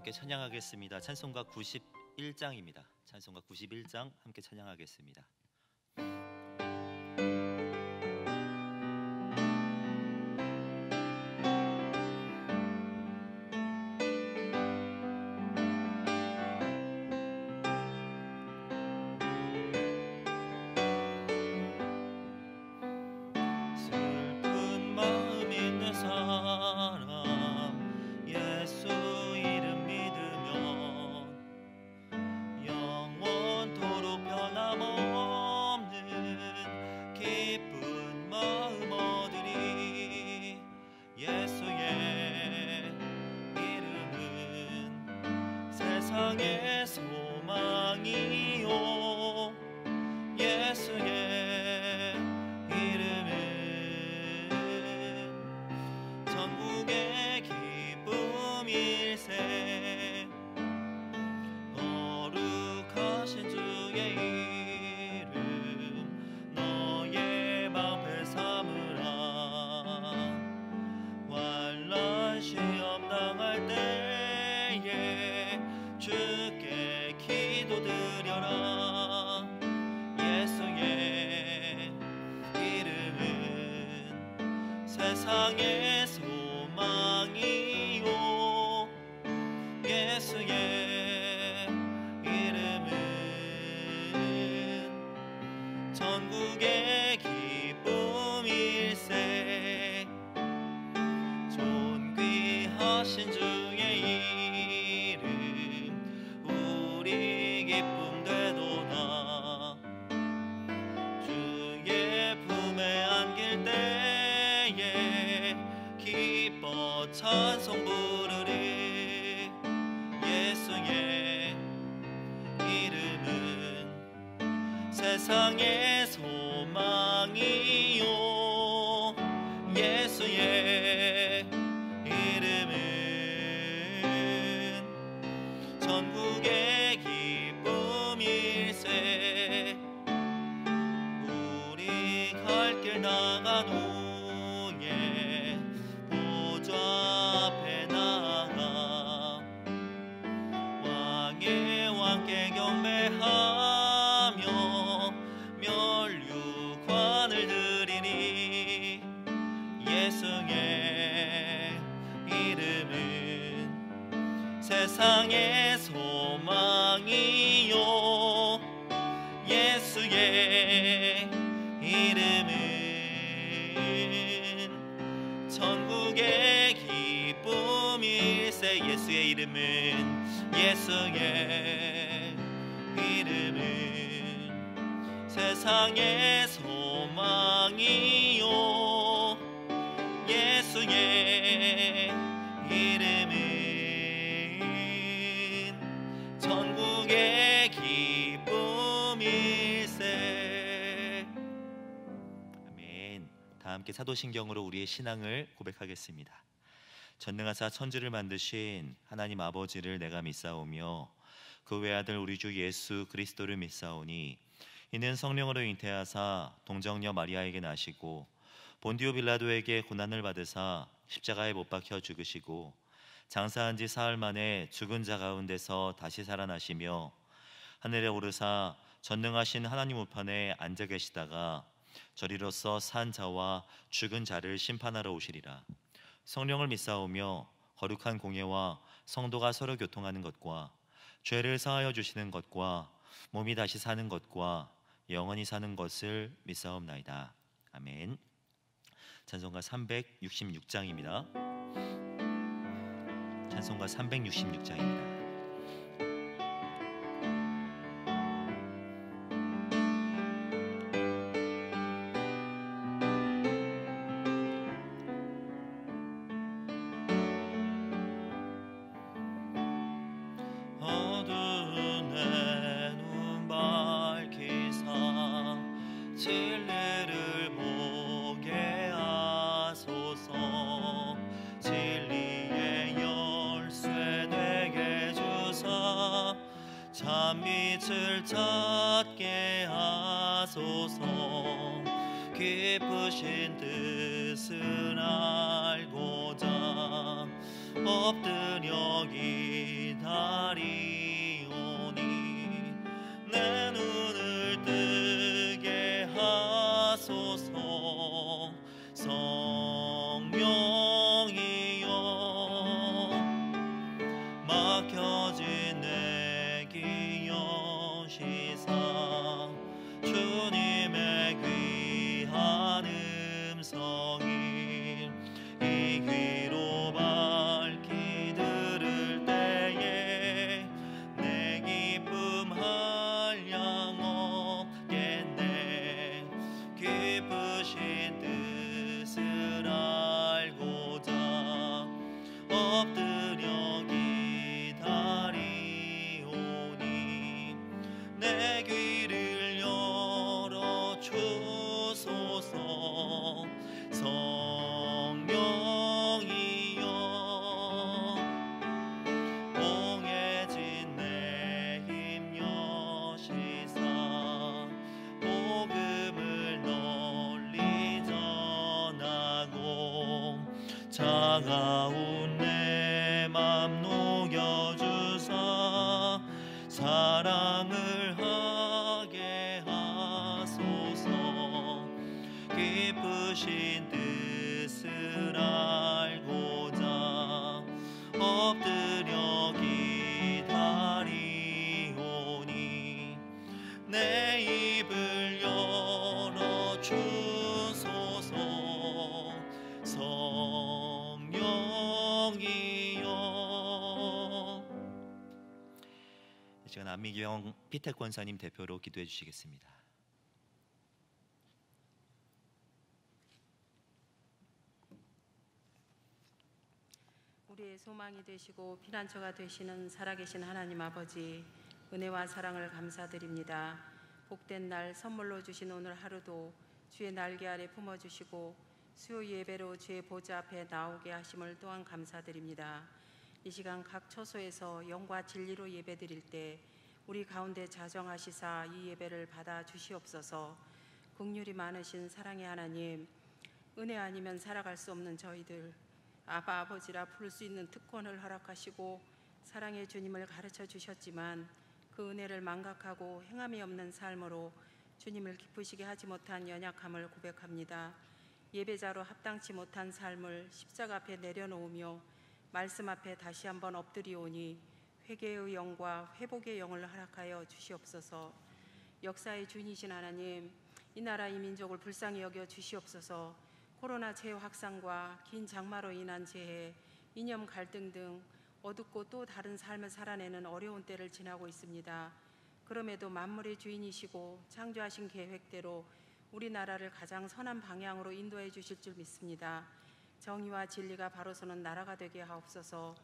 함께 찬양하겠습니다. 찬송가 91장입니다. 찬송가 91장 함께 찬양하겠습니다. 세상의 소망이요 예수의 이름은 전국의 기쁨일세 거룩하신 주의 이름 너의 방패 삼으라 환난 시험 당할 때에 주께 기도드려라 예수의 이름은 세상의 소망이요 예수의 이름은 전국의 기쁨일세 존귀하신 주의 이름 우리 기쁨 되도다 주의 품에 안길 때에 기뻐 찬송 부르리 예수의 이름은 세상의 소망이요 예수의 이름은 전국의 기쁨일세 우리 갈 길 나간 후에 보좌 앞에 나가 왕의 왕께 경배하며 면류관을 드리니 예수의 이름은 세상의 소망이요 예수의 이름은 전국의 기쁨일세 예수의 이름은 예수의 이름은 세상의 소망이요 예수의 이름은 전국의 기쁨일세 아멘. 다 함께 사도신경으로 우리의 신앙을 고백하겠습니다. 전능하사 천지를 만드신 하나님 아버지를 내가 믿사오며 그 외아들 우리 주 예수 그리스도를 믿사오니 이는 성령으로 잉태하사 동정녀 마리아에게 나시고 본디오 빌라도에게 고난을 받으사 십자가에 못 박혀 죽으시고 장사한 지 사흘 만에 죽은 자 가운데서 다시 살아나시며 하늘에 오르사 전능하신 하나님 우편에 앉아 계시다가 저리로서 산 자와 죽은 자를 심판하러 오시리라. 성령을 믿사오며 거룩한 공예와 성도가 서로 교통하는 것과 죄를 사하여 주시는 것과 몸이 다시 사는 것과 영원히 사는 것을 믿사옵나이다. 아멘. 찬송가 366장입니다. 찬송가 366장입니다. 진리를 보게 하소서 진리의 열쇠 되게 주사 참 빛을 찾게 하소서 깊으신 뜻을 알고자 엎드려 기다 차가운 내 맘 녹여주사 사랑을 하게 하소서. 기쁘신 뜻을 알고자 엎드려 기다리오니 내 입을 열어 주소서. 성령이여. 이 시간 안미경 피택 권사님 대표로 기도해 주시겠습니다. 우리의 소망이 되시고 피난처가 되시는 살아계신 하나님 아버지, 은혜와 사랑을 감사드립니다. 복된 날 선물로 주신 오늘 하루도 주의 날개 아래 품어주시고 수요 예배로 주의 보좌 앞에 나오게 하심을 또한 감사드립니다. 이 시간 각 처소에서 영과 진리로 예배드릴 때 우리 가운데 자정하시사 이 예배를 받아 주시옵소서. 긍휼이 많으신 사랑의 하나님, 은혜 아니면 살아갈 수 없는 저희들 아바 아버지라 부를 수 있는 특권을 허락하시고 사랑의 주님을 가르쳐 주셨지만 그 은혜를 망각하고 행함이 없는 삶으로 주님을 기쁘시게 하지 못한 연약함을 고백합니다. 예배자로 합당치 못한 삶을 십자가 앞에 내려놓으며 말씀 앞에 다시 한번 엎드리오니 회개의 영과 회복의 영을 허락하여 주시옵소서. 역사의 주인이신 하나님, 이 나라 이 민족을 불쌍히 여겨 주시옵소서. 코로나 재확산과 긴 장마로 인한 재해, 이념 갈등 등 어둡고 또 다른 삶을 살아내는 어려운 때를 지나고 있습니다. 그럼에도 만물의 주인이시고 창조하신 계획대로 우리나라를 가장 선한 방향으로 인도해 주실 줄 믿습니다. 정의와 진리가 바로서는 나라가 되게 하옵소서.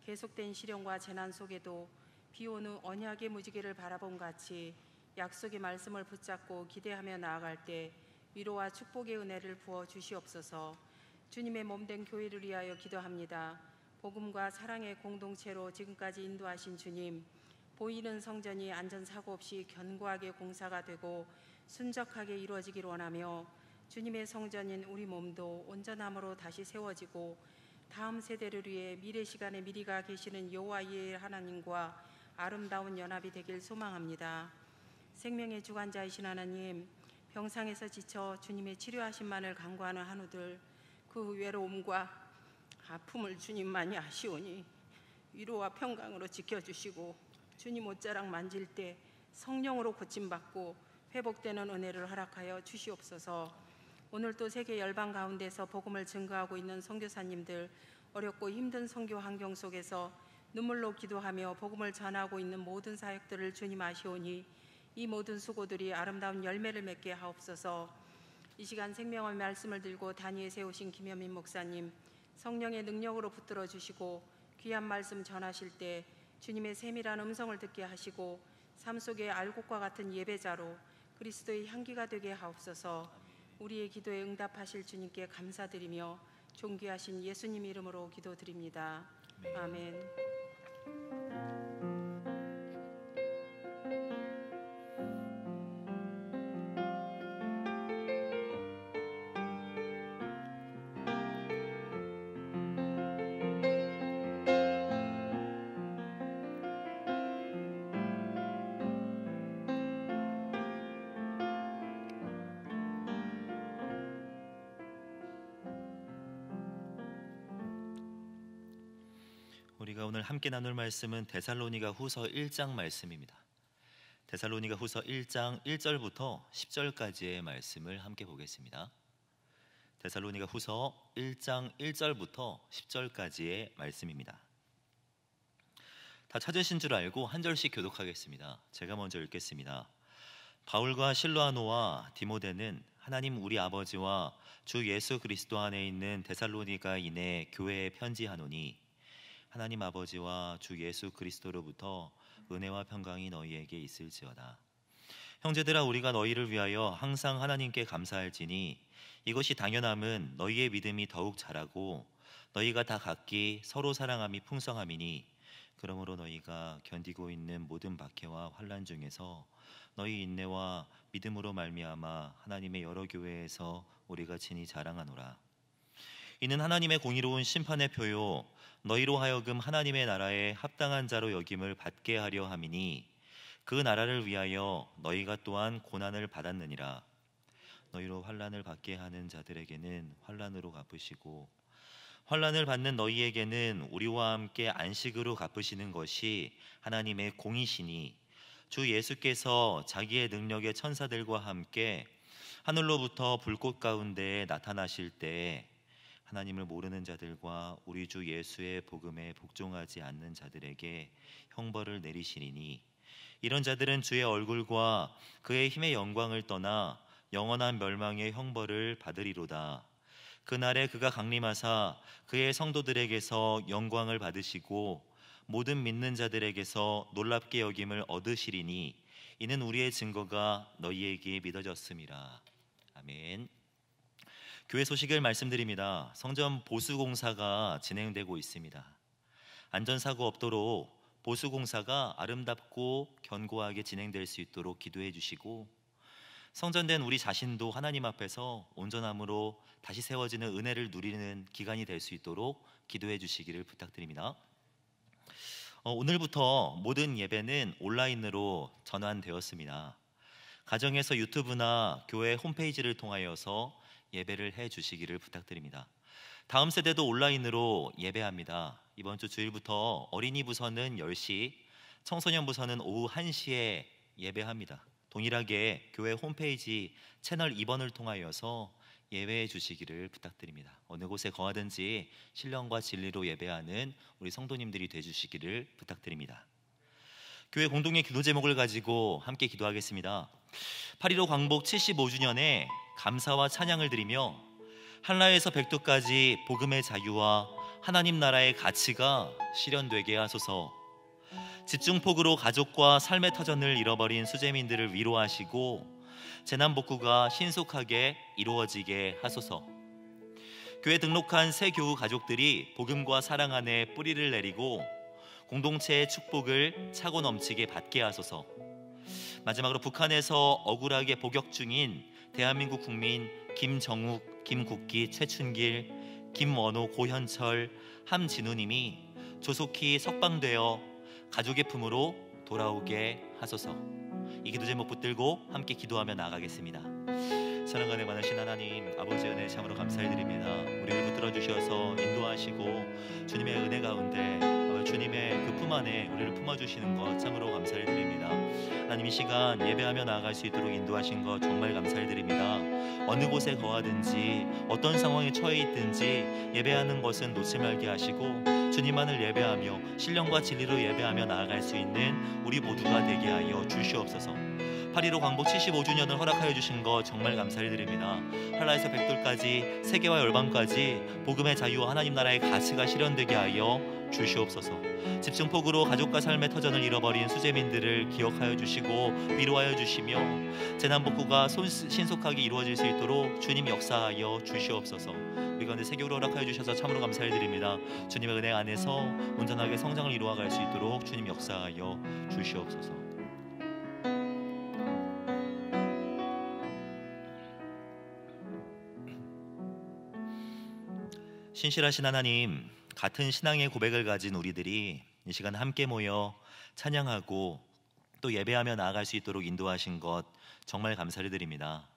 계속된 시련과 재난 속에도 비오는 언약의 무지개를 바라본 같이 약속의 말씀을 붙잡고 기대하며 나아갈 때 위로와 축복의 은혜를 부어 주시옵소서. 주님의 몸된 교회를 위하여 기도합니다. 복음과 사랑의 공동체로 지금까지 인도하신 주님, 보이는 성전이 안전사고 없이 견고하게 공사가 되고 순적하게 이루어지길 원하며 주님의 성전인 우리 몸도 온전함으로 다시 세워지고 다음 세대를 위해 미래 시간에 미리가 계시는 여호와의 하나님과 아름다운 연합이 되길 소망합니다. 생명의 주관자이신 하나님, 병상에서 지쳐 주님의 치료하심만을 간구하는 한우들, 그 외로움과 아픔을 주님만이 아시오니 위로와 평강으로 지켜주시고 주님 옷자락 만질 때 성령으로 고침받고 회복되는 은혜를 허락하여 주시옵소서. 오늘도 세계 열방 가운데서 복음을 증거하고 있는 선교사님들, 어렵고 힘든 선교 환경 속에서 눈물로 기도하며 복음을 전하고 있는 모든 사역들을 주님 아시오니 이 모든 수고들이 아름다운 열매를 맺게 하옵소서. 이 시간 생명의 말씀을 들고 단위에 세우신 김현민 목사님, 성령의 능력으로 붙들어 주시고 귀한 말씀 전하실 때 주님의 세밀한 음성을 듣게 하시고 삶 속의 알곡과 같은 예배자로 그리스도의 향기가 되게 하옵소서. 우리의 기도에 응답하실 주님께 감사드리며 존귀하신 예수님 이름으로 기도드립니다. 아멘. 우리가 오늘 함께 나눌 말씀은 데살로니가 후서 1장 말씀입니다. 데살로니가 후서 1장 1절부터 10절까지의 말씀을 함께 보겠습니다. 데살로니가 후서 1장 1절부터 10절까지의 말씀입니다. 다 찾으신 줄 알고 한 절씩 교독하겠습니다. 제가 먼저 읽겠습니다. 바울과 실로아노와 디모데는 하나님 우리 아버지와 주 예수 그리스도 안에 있는 데살로니가인의 교회에 편지하노니 하나님 아버지와 주 예수 그리스도로부터 은혜와 평강이 너희에게 있을지어다. 형제들아, 우리가 너희를 위하여 항상 하나님께 감사할지니 이것이 당연함은 너희의 믿음이 더욱 자라고 너희가 다 각기 서로 사랑함이 풍성함이니 그러므로 너희가 견디고 있는 모든 박해와 환난 중에서 너희 인내와 믿음으로 말미암아 하나님의 여러 교회에서 우리가 친히 자랑하노라. 이는 하나님의 공의로운 심판의 표요 너희로 하여금 하나님의 나라에 합당한 자로 여김을 받게 하려 함이니 그 나라를 위하여 너희가 또한 고난을 받았느니라. 너희로 환난을 받게 하는 자들에게는 환난으로 갚으시고 환난을 받는 너희에게는 우리와 함께 안식으로 갚으시는 것이 하나님의 공이시니 주 예수께서 자기의 능력의 천사들과 함께 하늘로부터 불꽃 가운데에 나타나실 때 하나님을 모르는 자들과 우리 주 예수의 복음에 복종하지 않는 자들에게 형벌을 내리시리니 이런 자들은 주의 얼굴과 그의 힘의 영광을 떠나 영원한 멸망의 형벌을 받으리로다. 그날에 그가 강림하사 그의 성도들에게서 영광을 받으시고 모든 믿는 자들에게서 놀랍게 여김을 얻으시리니 이는 우리의 증거가 너희에게 믿어졌음이라. 아멘. 교회 소식을 말씀드립니다. 성전 보수공사가 진행되고 있습니다. 안전사고 없도록 보수공사가 아름답고 견고하게 진행될 수 있도록 기도해 주시고 성전된 우리 자신도 하나님 앞에서 온전함으로 다시 세워지는 은혜를 누리는 기간이 될 수 있도록 기도해 주시기를 부탁드립니다. 오늘부터 모든 예배는 온라인으로 전환되었습니다. 가정에서 유튜브나 교회 홈페이지를 통하여서 예배를 해 주시기를 부탁드립니다. 다음 세대도 온라인으로 예배합니다. 이번 주 주일부터 어린이 부서는 10시, 청소년 부서는 오후 1시에 예배합니다. 동일하게 교회 홈페이지 채널 2번을 통하여서 예배해 주시기를 부탁드립니다. 어느 곳에 거하든지 신령과 진리로 예배하는 우리 성도님들이 되주시기를 부탁드립니다. 교회 공동의 기도 제목을 가지고 함께 기도하겠습니다. 8.15 광복 75주년에 감사와 찬양을 드리며 한라에서 백두까지 복음의 자유와 하나님 나라의 가치가 실현되게 하소서. 집중폭우로 가족과 삶의 터전을 잃어버린 수재민들을 위로하시고 재난복구가 신속하게 이루어지게 하소서. 교회 등록한 새 교우 가족들이 복음과 사랑 안에 뿌리를 내리고 공동체의 축복을 차고 넘치게 받게 하소서. 마지막으로 북한에서 억울하게 복역 중인 대한민국 국민 김정욱, 김국기, 최춘길, 김원호, 고현철, 함진우님이 조속히 석방되어 가족의 품으로 돌아오게 하소서. 이 기도 제목 붙들고 함께 기도하며 나아가겠습니다. 사랑하는 많으신 하나님 아버지 은혜 참으로 감사드립니다. 우리를 붙들어 주셔서 인도하시고 주님의 은혜 가운데 주님의 그 품 안에 우리를 품어주시는 것 참으로 감사드립니다. 하나님 이 시간 예배하며 나아갈 수 있도록 인도하신 것 정말 감사드립니다. 어느 곳에 거하든지 어떤 상황에 처해 있든지 예배하는 것은 놓지 말게 하시고 주님만을 예배하며 신령과 진리로 예배하며 나아갈 수 있는 우리 모두가 되게 하여 주시옵소서. 8.15 광복 75주년을 허락하여 주신 것 정말 감사드립니다. 한라에서 백돌까지 세계와 열방까지 복음의 자유와 하나님 나라의 가치가 실현되게 하여 주시옵소서. 집중폭우로 가족과 삶의 터전을 잃어버린 수재민들을 기억하여 주시고 위로하여 주시며 재난복구가 신속하게 이루어질 수 있도록 주님 역사하여 주시옵소서. 우리 가운데 세교를 허락하여 주셔서 참으로 감사드립니다. 주님의 은혜 안에서 온전하게 성장을 이루어갈 수 있도록 주님 역사하여 주시옵소서. 신실하신 하나님, 같은 신앙의 고백을 가진 우리들이 이 시간 함께 모여 찬양하고 또 예배하며 나아갈 수 있도록 인도하신 것 정말 감사를 드립니다.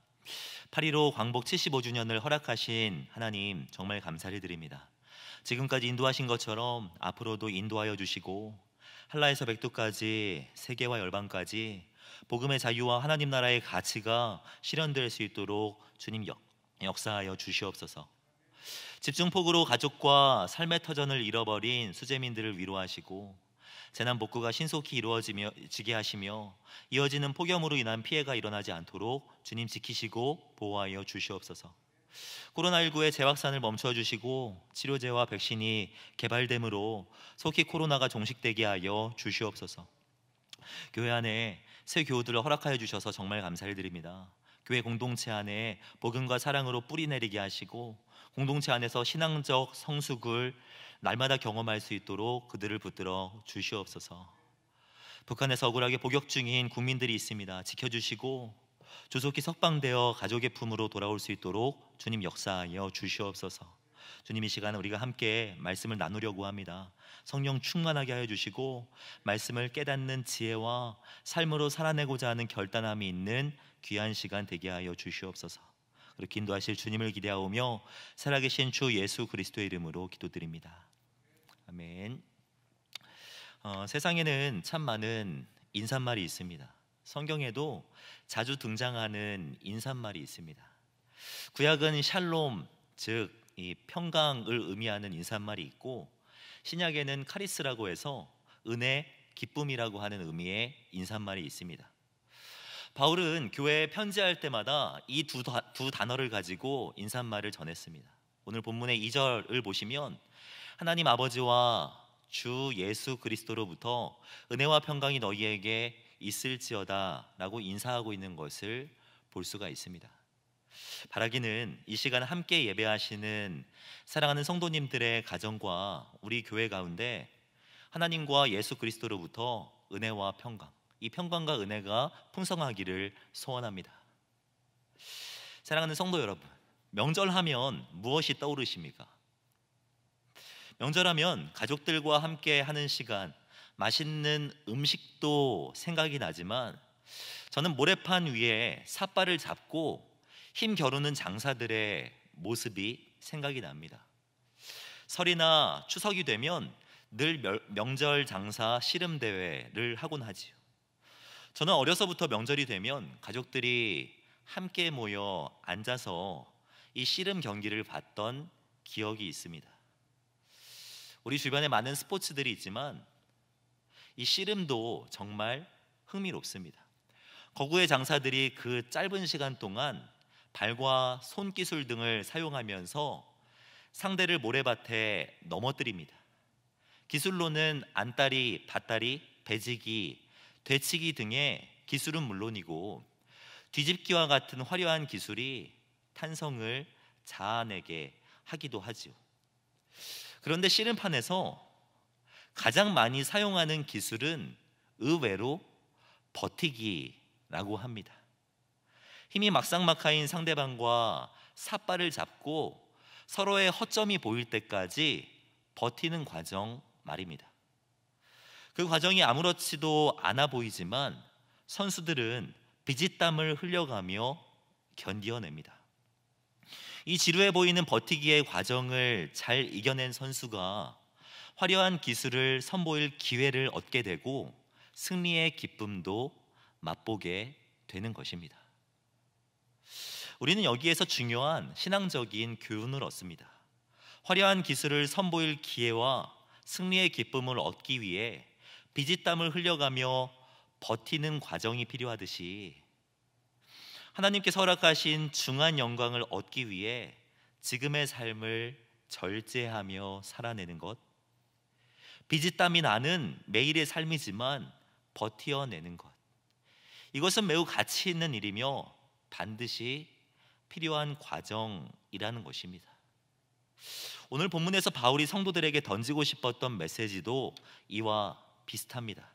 8.15 광복 75주년을 허락하신 하나님 정말 감사를 드립니다. 지금까지 인도하신 것처럼 앞으로도 인도하여 주시고 한라에서 백두까지 세계와 열방까지 복음의 자유와 하나님 나라의 가치가 실현될 수 있도록 주님 역사하여 주시옵소서. 집중폭우로 가족과 삶의 터전을 잃어버린 수재민들을 위로하시고 재난복구가 신속히 이루어지게 하시며 이어지는 폭염으로 인한 피해가 일어나지 않도록 주님 지키시고 보호하여 주시옵소서. 코로나19의 재확산을 멈춰주시고 치료제와 백신이 개발됨으로 속히 코로나가 종식되게 하여 주시옵소서. 교회 안에 새 교우들을 허락하여 주셔서 정말 감사를 드립니다. 교회 공동체 안에 복음과 사랑으로 뿌리 내리게 하시고 공동체 안에서 신앙적 성숙을 날마다 경험할 수 있도록 그들을 붙들어 주시옵소서. 북한에서 억울하게 복역 중인 국민들이 있습니다. 지켜주시고 조속히 석방되어 가족의 품으로 돌아올 수 있도록 주님 역사하여 주시옵소서. 주님, 이 시간 우리가 함께 말씀을 나누려고 합니다. 성령 충만하게 하여 주시고 말씀을 깨닫는 지혜와 삶으로 살아내고자 하는 결단함이 있는 귀한 시간 되게 하여 주시옵소서. 그렇게 인도하실 주님을 기대하오며 살아계신 주 예수 그리스도의 이름으로 기도드립니다. 아멘. 세상에는 참 많은 인사말이 있습니다. 성경에도 자주 등장하는 인사말이 있습니다. 구약은 샬롬, 즉 이 평강을 의미하는 인사말이 있고, 신약에는 카리스라고 해서 은혜, 기쁨이라고 하는 의미의 인사말이 있습니다. 바울은 교회에 편지할 때마다 이 두 단어를 가지고 인사말을 전했습니다. 오늘 본문의 2절을 보시면 하나님 아버지와 주 예수 그리스도로부터 은혜와 평강이 너희에게 있을지어다 라고 인사하고 있는 것을 볼 수가 있습니다. 바라기는 이 시간 함께 예배하시는 사랑하는 성도님들의 가정과 우리 교회 가운데 하나님과 예수 그리스도로부터 은혜와 평강, 이 평강과 은혜가 풍성하기를 소원합니다. 사랑하는 성도 여러분, 명절하면 무엇이 떠오르십니까? 명절하면 가족들과 함께 하는 시간, 맛있는 음식도 생각이 나지만 저는 모래판 위에 삿발을 잡고 힘 겨루는 장사들의 모습이 생각이 납니다. 설이나 추석이 되면 늘 명절 장사 씨름 대회를 하곤 하지요. 저는 어려서부터 명절이 되면 가족들이 함께 모여 앉아서 이 씨름 경기를 봤던 기억이 있습니다. 우리 주변에 많은 스포츠들이 있지만 이 씨름도 정말 흥미롭습니다. 거구의 장사들이 그 짧은 시간 동안 발과 손기술 등을 사용하면서 상대를 모래밭에 넘어뜨립니다. 기술로는 안다리, 밭다리, 배지기, 되치기 등의 기술은 물론이고 뒤집기와 같은 화려한 기술이 탄성을 자아내게 하기도 하지요. 그런데 씨름판에서 가장 많이 사용하는 기술은 의외로 버티기라고 합니다. 힘이 막상막하인 상대방과 삿발을 잡고 서로의 허점이 보일 때까지 버티는 과정 말입니다. 그 과정이 아무렇지도 않아 보이지만 선수들은 비짓땀을 흘려가며 견디어냅니다. 이 지루해 보이는 버티기의 과정을 잘 이겨낸 선수가 화려한 기술을 선보일 기회를 얻게 되고 승리의 기쁨도 맛보게 되는 것입니다. 우리는 여기에서 중요한 신앙적인 교훈을 얻습니다. 화려한 기술을 선보일 기회와 승리의 기쁨을 얻기 위해 비짓땀을 흘려가며 버티는 과정이 필요하듯이 하나님께서 허락하신 중한 영광을 얻기 위해 지금의 삶을 절제하며 살아내는 것, 비짓땀이 나는 매일의 삶이지만 버티어내는 것, 이것은 매우 가치 있는 일이며 반드시 필요한 과정이라는 것입니다. 오늘 본문에서 바울이 성도들에게 던지고 싶었던 메시지도 이와 비슷합니다.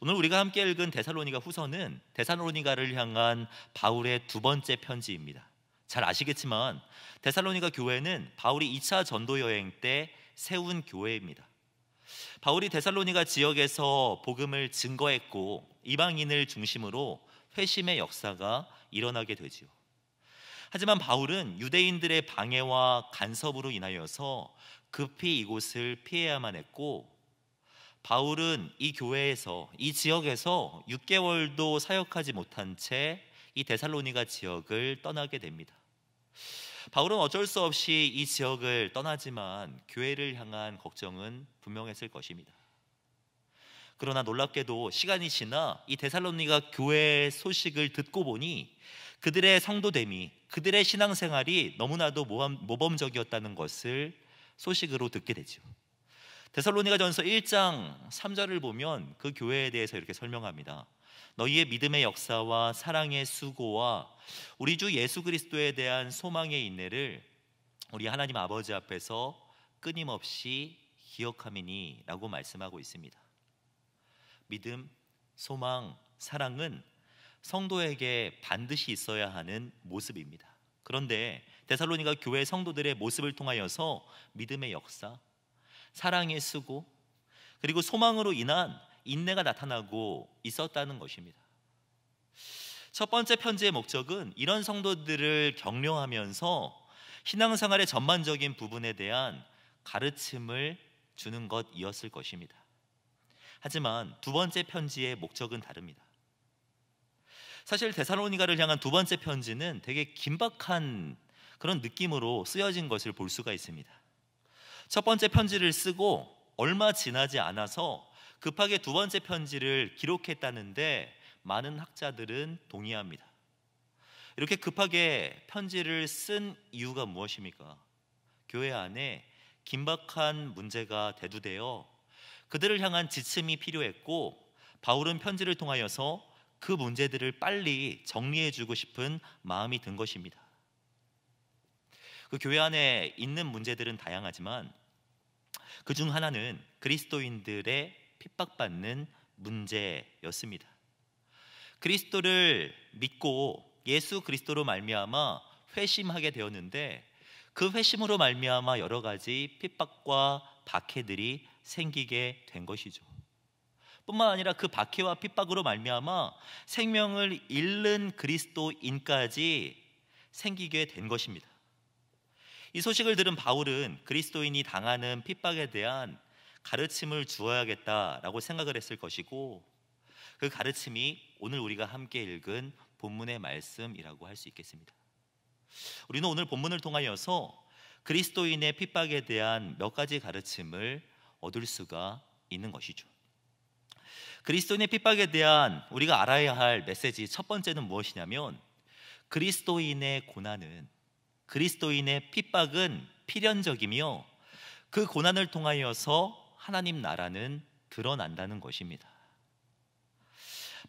오늘 우리가 함께 읽은 데살로니가 후서는 데살로니가를 향한 바울의 두 번째 편지입니다. 잘 아시겠지만 데살로니가 교회는 바울이 2차 전도 여행 때 세운 교회입니다. 바울이 데살로니가 지역에서 복음을 증거했고 이방인을 중심으로 회심의 역사가 일어나게 되지요. 하지만 바울은 유대인들의 방해와 간섭으로 인하여서 급히 이곳을 피해야만 했고, 바울은 이 교회에서, 이 지역에서 6개월도 사역하지 못한 채 이 데살로니가 지역을 떠나게 됩니다. 바울은 어쩔 수 없이 이 지역을 떠나지만 교회를 향한 걱정은 분명했을 것입니다. 그러나 놀랍게도 시간이 지나 이 데살로니가 교회의 소식을 듣고 보니 그들의 성도됨이, 그들의 신앙생활이 너무나도 모범적이었다는 것을 소식으로 듣게 되죠. 데살로니가전서 1장 3절을 보면 그 교회에 대해서 이렇게 설명합니다. 너희의 믿음의 역사와 사랑의 수고와 우리 주 예수 그리스도에 대한 소망의 인내를 우리 하나님 아버지 앞에서 끊임없이 기억함이니 라고 말씀하고 있습니다. 믿음, 소망, 사랑은 성도에게 반드시 있어야 하는 모습입니다. 그런데 데살로니가 교회 성도들의 모습을 통하여서 믿음의 역사, 사랑의 수고, 그리고 소망으로 인한 인내가 나타나고 있었다는 것입니다. 첫 번째 편지의 목적은 이런 성도들을 격려하면서 신앙생활의 전반적인 부분에 대한 가르침을 주는 것이었을 것입니다. 하지만 두 번째 편지의 목적은 다릅니다. 사실 데살로니가를 향한 두 번째 편지는 되게 긴박한 그런 느낌으로 쓰여진 것을 볼 수가 있습니다. 첫 번째 편지를 쓰고 얼마 지나지 않아서 급하게 두 번째 편지를 기록했다는데 많은 학자들은 동의합니다. 이렇게 급하게 편지를 쓴 이유가 무엇입니까? 교회 안에 긴박한 문제가 대두되어 그들을 향한 지침이 필요했고, 바울은 편지를 통하여서 그 문제들을 빨리 정리해주고 싶은 마음이 든 것입니다. 그 교회 안에 있는 문제들은 다양하지만 그 중 하나는 그리스도인들의 핍박받는 문제였습니다. 그리스도를 믿고 예수 그리스도로 말미암아 회심하게 되었는데, 그 회심으로 말미암아 여러 가지 핍박과 박해들이 생기게 된 것이죠. 뿐만 아니라 그 박해와 핍박으로 말미암아 생명을 잃는 그리스도인까지 생기게 된 것입니다. 이 소식을 들은 바울은 그리스도인이 당하는 핍박에 대한 가르침을 주어야겠다라고 생각을 했을 것이고, 그 가르침이 오늘 우리가 함께 읽은 본문의 말씀이라고 할 수 있겠습니다. 우리는 오늘 본문을 통하여서 그리스도인의 핍박에 대한 몇 가지 가르침을 얻을 수가 있는 것이죠. 그리스도인의 핍박에 대한 우리가 알아야 할 메시지 첫 번째는 무엇이냐면, 그리스도인의 고난은, 그리스도인의 핍박은 필연적이며 그 고난을 통하여서 하나님 나라는 드러난다는 것입니다.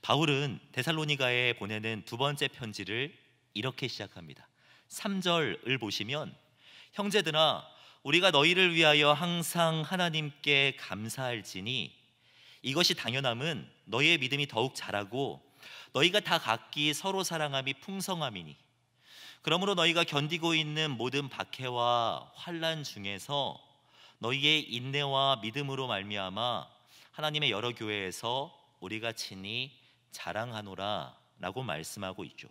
바울은 데살로니가에 보내는 두 번째 편지를 이렇게 시작합니다. 3절을 보시면, 형제들아 우리가 너희를 위하여 항상 하나님께 감사할지니 이것이 당연함은 너희의 믿음이 더욱 자라고 너희가 다 각기 서로 사랑함이 풍성함이니, 그러므로 너희가 견디고 있는 모든 박해와 환난 중에서 너희의 인내와 믿음으로 말미암아 하나님의 여러 교회에서 우리가 친히 자랑하노라 라고 말씀하고 있죠.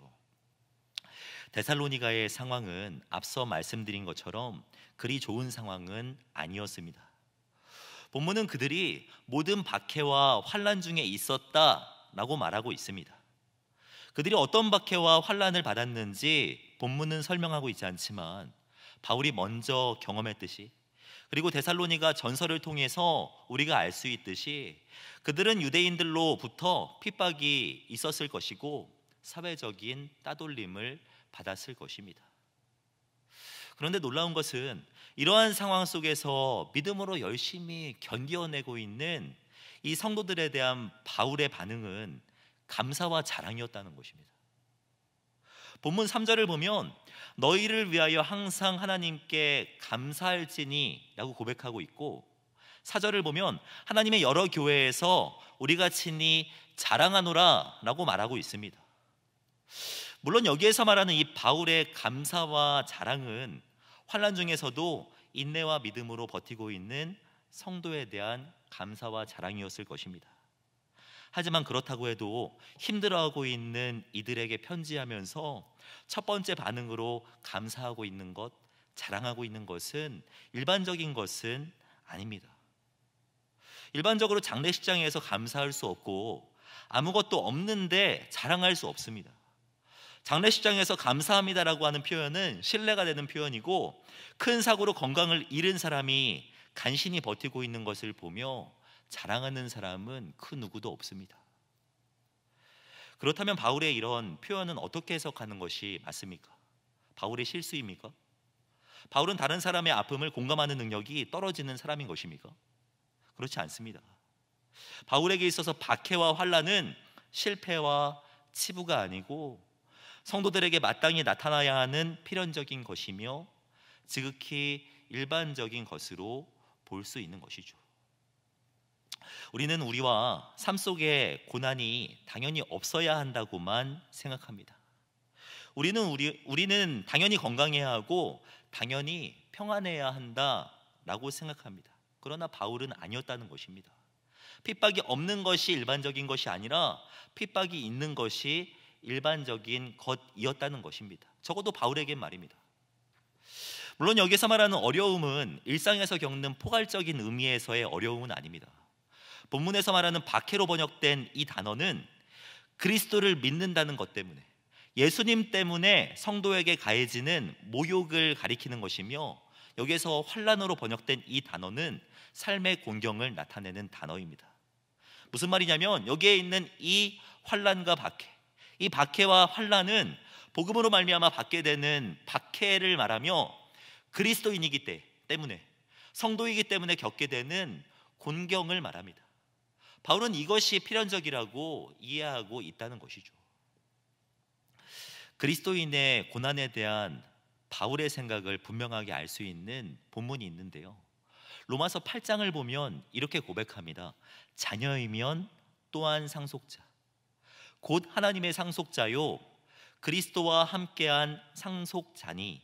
데살로니가의 상황은 앞서 말씀드린 것처럼 그리 좋은 상황은 아니었습니다. 본문은 그들이 모든 박해와 환난 중에 있었다라고 말하고 있습니다. 그들이 어떤 박해와 환난을 받았는지 본문은 설명하고 있지 않지만, 바울이 먼저 경험했듯이, 그리고 데살로니가 전설을 통해서 우리가 알 수 있듯이 그들은 유대인들로부터 핍박이 있었을 것이고 사회적인 따돌림을 받았을 것입니다. 그런데 놀라운 것은 이러한 상황 속에서 믿음으로 열심히 견뎌내고 있는 이 성도들에 대한 바울의 반응은 감사와 자랑이었다는 것입니다. 본문 3절을 보면 너희를 위하여 항상 하나님께 감사할지니 라고 고백하고 있고, 4절을 보면 하나님의 여러 교회에서 우리가 친히 자랑하노라 라고 말하고 있습니다. 물론 여기에서 말하는 이 바울의 감사와 자랑은 환난 중에서도 인내와 믿음으로 버티고 있는 성도에 대한 감사와 자랑이었을 것입니다. 하지만 그렇다고 해도 힘들어하고 있는 이들에게 편지하면서 첫 번째 반응으로 감사하고 있는 것, 자랑하고 있는 것은 일반적인 것은 아닙니다. 일반적으로 장례식장에서 감사할 수 없고 아무것도 없는데 자랑할 수 없습니다. 장례식장에서 감사합니다라고 하는 표현은 신뢰가 되는 표현이고, 큰 사고로 건강을 잃은 사람이 간신히 버티고 있는 것을 보며 자랑하는 사람은 그 누구도 없습니다. 그렇다면 바울의 이런 표현은 어떻게 해석하는 것이 맞습니까? 바울의 실수입니까? 바울은 다른 사람의 아픔을 공감하는 능력이 떨어지는 사람인 것입니까? 그렇지 않습니다. 바울에게 있어서 박해와 환난은 실패와 치부가 아니고 성도들에게 마땅히 나타나야 하는 필연적인 것이며 지극히 일반적인 것으로 볼 수 있는 것이죠. 우리는 우리와 삶 속에 고난이 당연히 없어야 한다고만 생각합니다. 우리는 당연히 건강해야 하고 당연히 평안해야 한다라고 생각합니다. 그러나 바울은 아니었다는 것입니다. 핍박이 없는 것이 일반적인 것이 아니라 핍박이 있는 것이 일반적인 것이었다는 것입니다. 적어도 바울에겐 말입니다. 물론 여기서 말하는 어려움은 일상에서 겪는 포괄적인 의미에서의 어려움은 아닙니다. 본문에서 말하는 박해로 번역된 이 단어는 그리스도를 믿는다는 것 때문에, 예수님 때문에 성도에게 가해지는 모욕을 가리키는 것이며, 여기에서 환난으로 번역된 이 단어는 삶의 공경을 나타내는 단어입니다. 무슨 말이냐면 여기에 있는 이 환난과 박해, 이 박해와 환난은 복음으로 말미암아 받게 되는 박해를 말하며 그리스도인이기 때문에, 성도이기 때문에 겪게 되는 곤경을 말합니다. 바울은 이것이 필연적이라고 이해하고 있다는 것이죠. 그리스도인의 고난에 대한 바울의 생각을 분명하게 알 수 있는 본문이 있는데요, 로마서 8장을 보면 이렇게 고백합니다. 자녀이면 또한 상속자, 곧 하나님의 상속자요 그리스도와 함께한 상속자니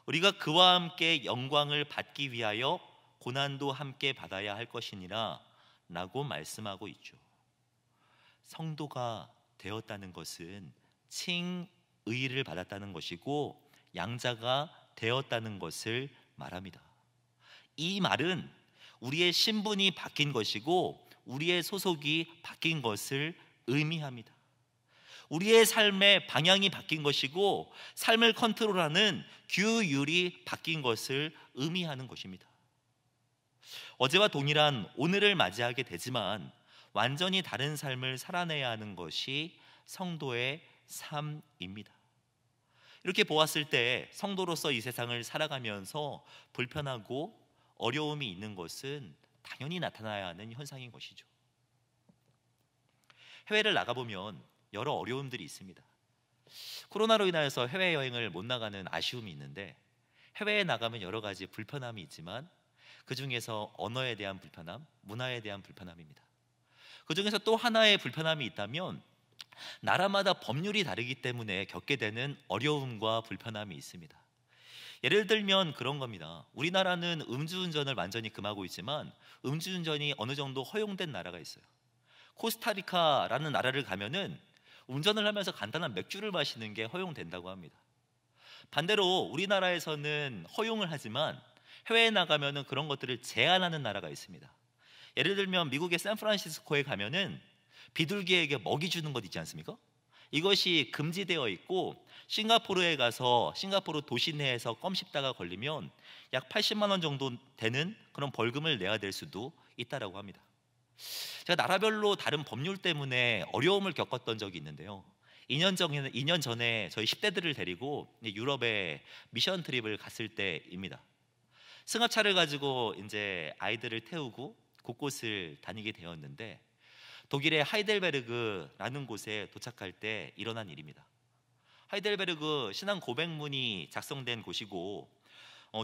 우리가 그와 함께 영광을 받기 위하여 고난도 함께 받아야 할 것이니라 라고 말씀하고 있죠. 성도가 되었다는 것은 칭의를 받았다는 것이고 양자가 되었다는 것을 말합니다. 이 말은 우리의 신분이 바뀐 것이고 우리의 소속이 바뀐 것을 의미합니다. 우리의 삶의 방향이 바뀐 것이고 삶을 컨트롤하는 규율이 바뀐 것을 의미하는 것입니다. 어제와 동일한 오늘을 맞이하게 되지만 완전히 다른 삶을 살아내야 하는 것이 성도의 삶입니다. 이렇게 보았을 때 성도로서 이 세상을 살아가면서 불편하고 어려움이 있는 것은 당연히 나타나야 하는 현상인 것이죠. 해외를 나가보면 여러 어려움들이 있습니다. 코로나로 인하여서 해외여행을 못 나가는 아쉬움이 있는데, 해외에 나가면 여러 가지 불편함이 있지만 그 중에서 언어에 대한 불편함, 문화에 대한 불편함입니다. 그 중에서 또 하나의 불편함이 있다면 나라마다 법률이 다르기 때문에 겪게 되는 어려움과 불편함이 있습니다. 예를 들면 그런 겁니다. 우리나라는 음주운전을 완전히 금하고 있지만 음주운전이 어느 정도 허용된 나라가 있어요. 코스타리카라는 나라를 가면은 운전을 하면서 간단한 맥주를 마시는 게 허용된다고 합니다. 반대로 우리나라에서는 허용을 하지만 해외에 나가면은 그런 것들을 제한하는 나라가 있습니다. 예를 들면 미국의 샌프란시스코에 가면은 비둘기에게 먹이 주는 것 있지 않습니까? 이것이 금지되어 있고, 싱가포르에 가서 싱가포르 도시 내에서 껌 씹다가 걸리면 약 80만 원 정도 되는 그런 벌금을 내야 될 수도 있다라고 합니다. 제가 나라별로 다른 법률 때문에 어려움을 겪었던 적이 있는데요, 2년 전에 저희 10대들을 데리고 유럽에 미션 트립을 갔을 때입니다. 승합차를 가지고 이제 아이들을 태우고 곳곳을 다니게 되었는데, 독일의 하이델베르그라는 곳에 도착할 때 일어난 일입니다. 하이델베르그 신앙 고백문이 작성된 곳이고,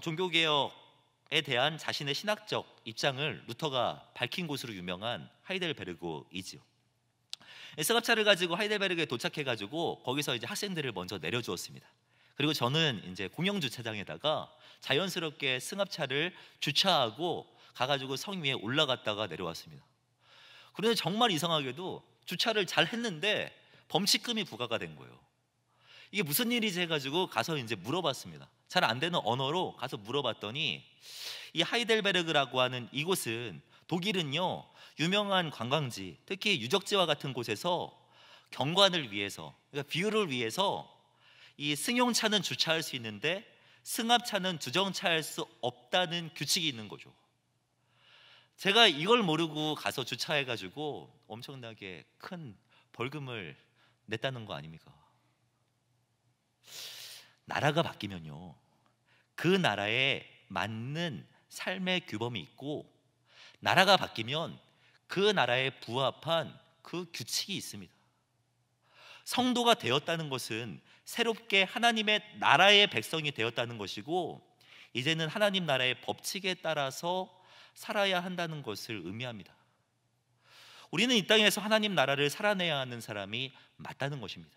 종교개혁에 대한 자신의 신학적 입장을 루터가 밝힌 곳으로 유명한 하이델베르그이지요. 승합차를 가지고 하이델베르그에 도착해가지고 거기서 이제 학생들을 먼저 내려주었습니다. 그리고 저는 이제 공영 주차장에다가 자연스럽게 승합차를 주차하고 가가지고 성 위에 올라갔다가 내려왔습니다. 그런데 정말 이상하게도 주차를 잘 했는데 범칙금이 부과가 된 거예요. 이게 무슨 일이지 해가지고 가서 이제 물어봤습니다. 잘 안 되는 언어로 가서 물어봤더니, 이 하이델베르그라고 하는 이곳은, 독일은요 유명한 관광지, 특히 유적지와 같은 곳에서 경관을 위해서, 그러니까 뷰를 위해서 이 승용차는 주차할 수 있는데 승합차는 주정차할 수 없다는 규칙이 있는 거죠. 제가 이걸 모르고 가서 주차해가지고 엄청나게 큰 벌금을 냈다는 거 아닙니까? 나라가 바뀌면요, 그 나라에 맞는 삶의 규범이 있고, 나라가 바뀌면 그 나라에 부합한 그 규칙이 있습니다. 성도가 되었다는 것은 새롭게 하나님의 나라의 백성이 되었다는 것이고, 이제는 하나님 나라의 법칙에 따라서 살아야 한다는 것을 의미합니다. 우리는 이 땅에서 하나님 나라를 살아내야 하는 사람이 맞다는 것입니다.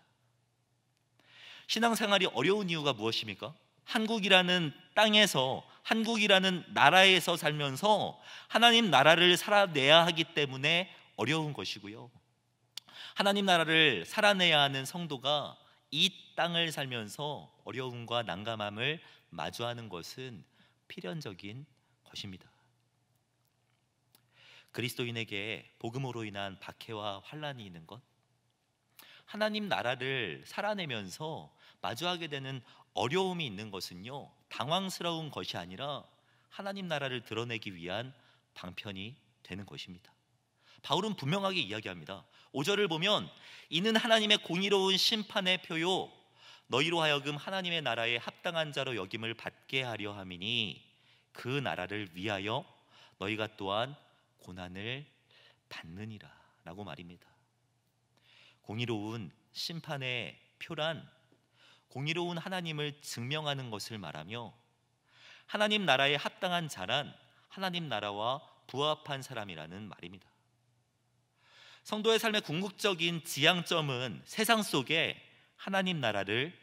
신앙생활이 어려운 이유가 무엇입니까? 한국이라는 땅에서, 한국이라는 나라에서 살면서 하나님 나라를 살아내야 하기 때문에 어려운 것이고요, 하나님 나라를 살아내야 하는 성도가 이 땅을 살면서 어려움과 난감함을 마주하는 것은 필연적인 것입니다. 그리스도인에게 복음으로 인한 박해와 환난이 있는 것, 하나님 나라를 살아내면서 마주하게 되는 어려움이 있는 것은요, 당황스러운 것이 아니라 하나님 나라를 드러내기 위한 방편이 되는 것입니다. 바울은 분명하게 이야기합니다. 5절을 보면 이는 하나님의 공의로운 심판의 표요 너희로 하여금 하나님의 나라에 합당한 자로 여김을 받게 하려 함이니 그 나라를 위하여 너희가 또한 고난을 받느니라 라고 말입니다. 공의로운 심판의 표란 공의로운 하나님을 증명하는 것을 말하며, 하나님 나라에 합당한 자란 하나님 나라와 부합한 사람이라는 말입니다. 성도의 삶의 궁극적인 지향점은 세상 속에 하나님 나라를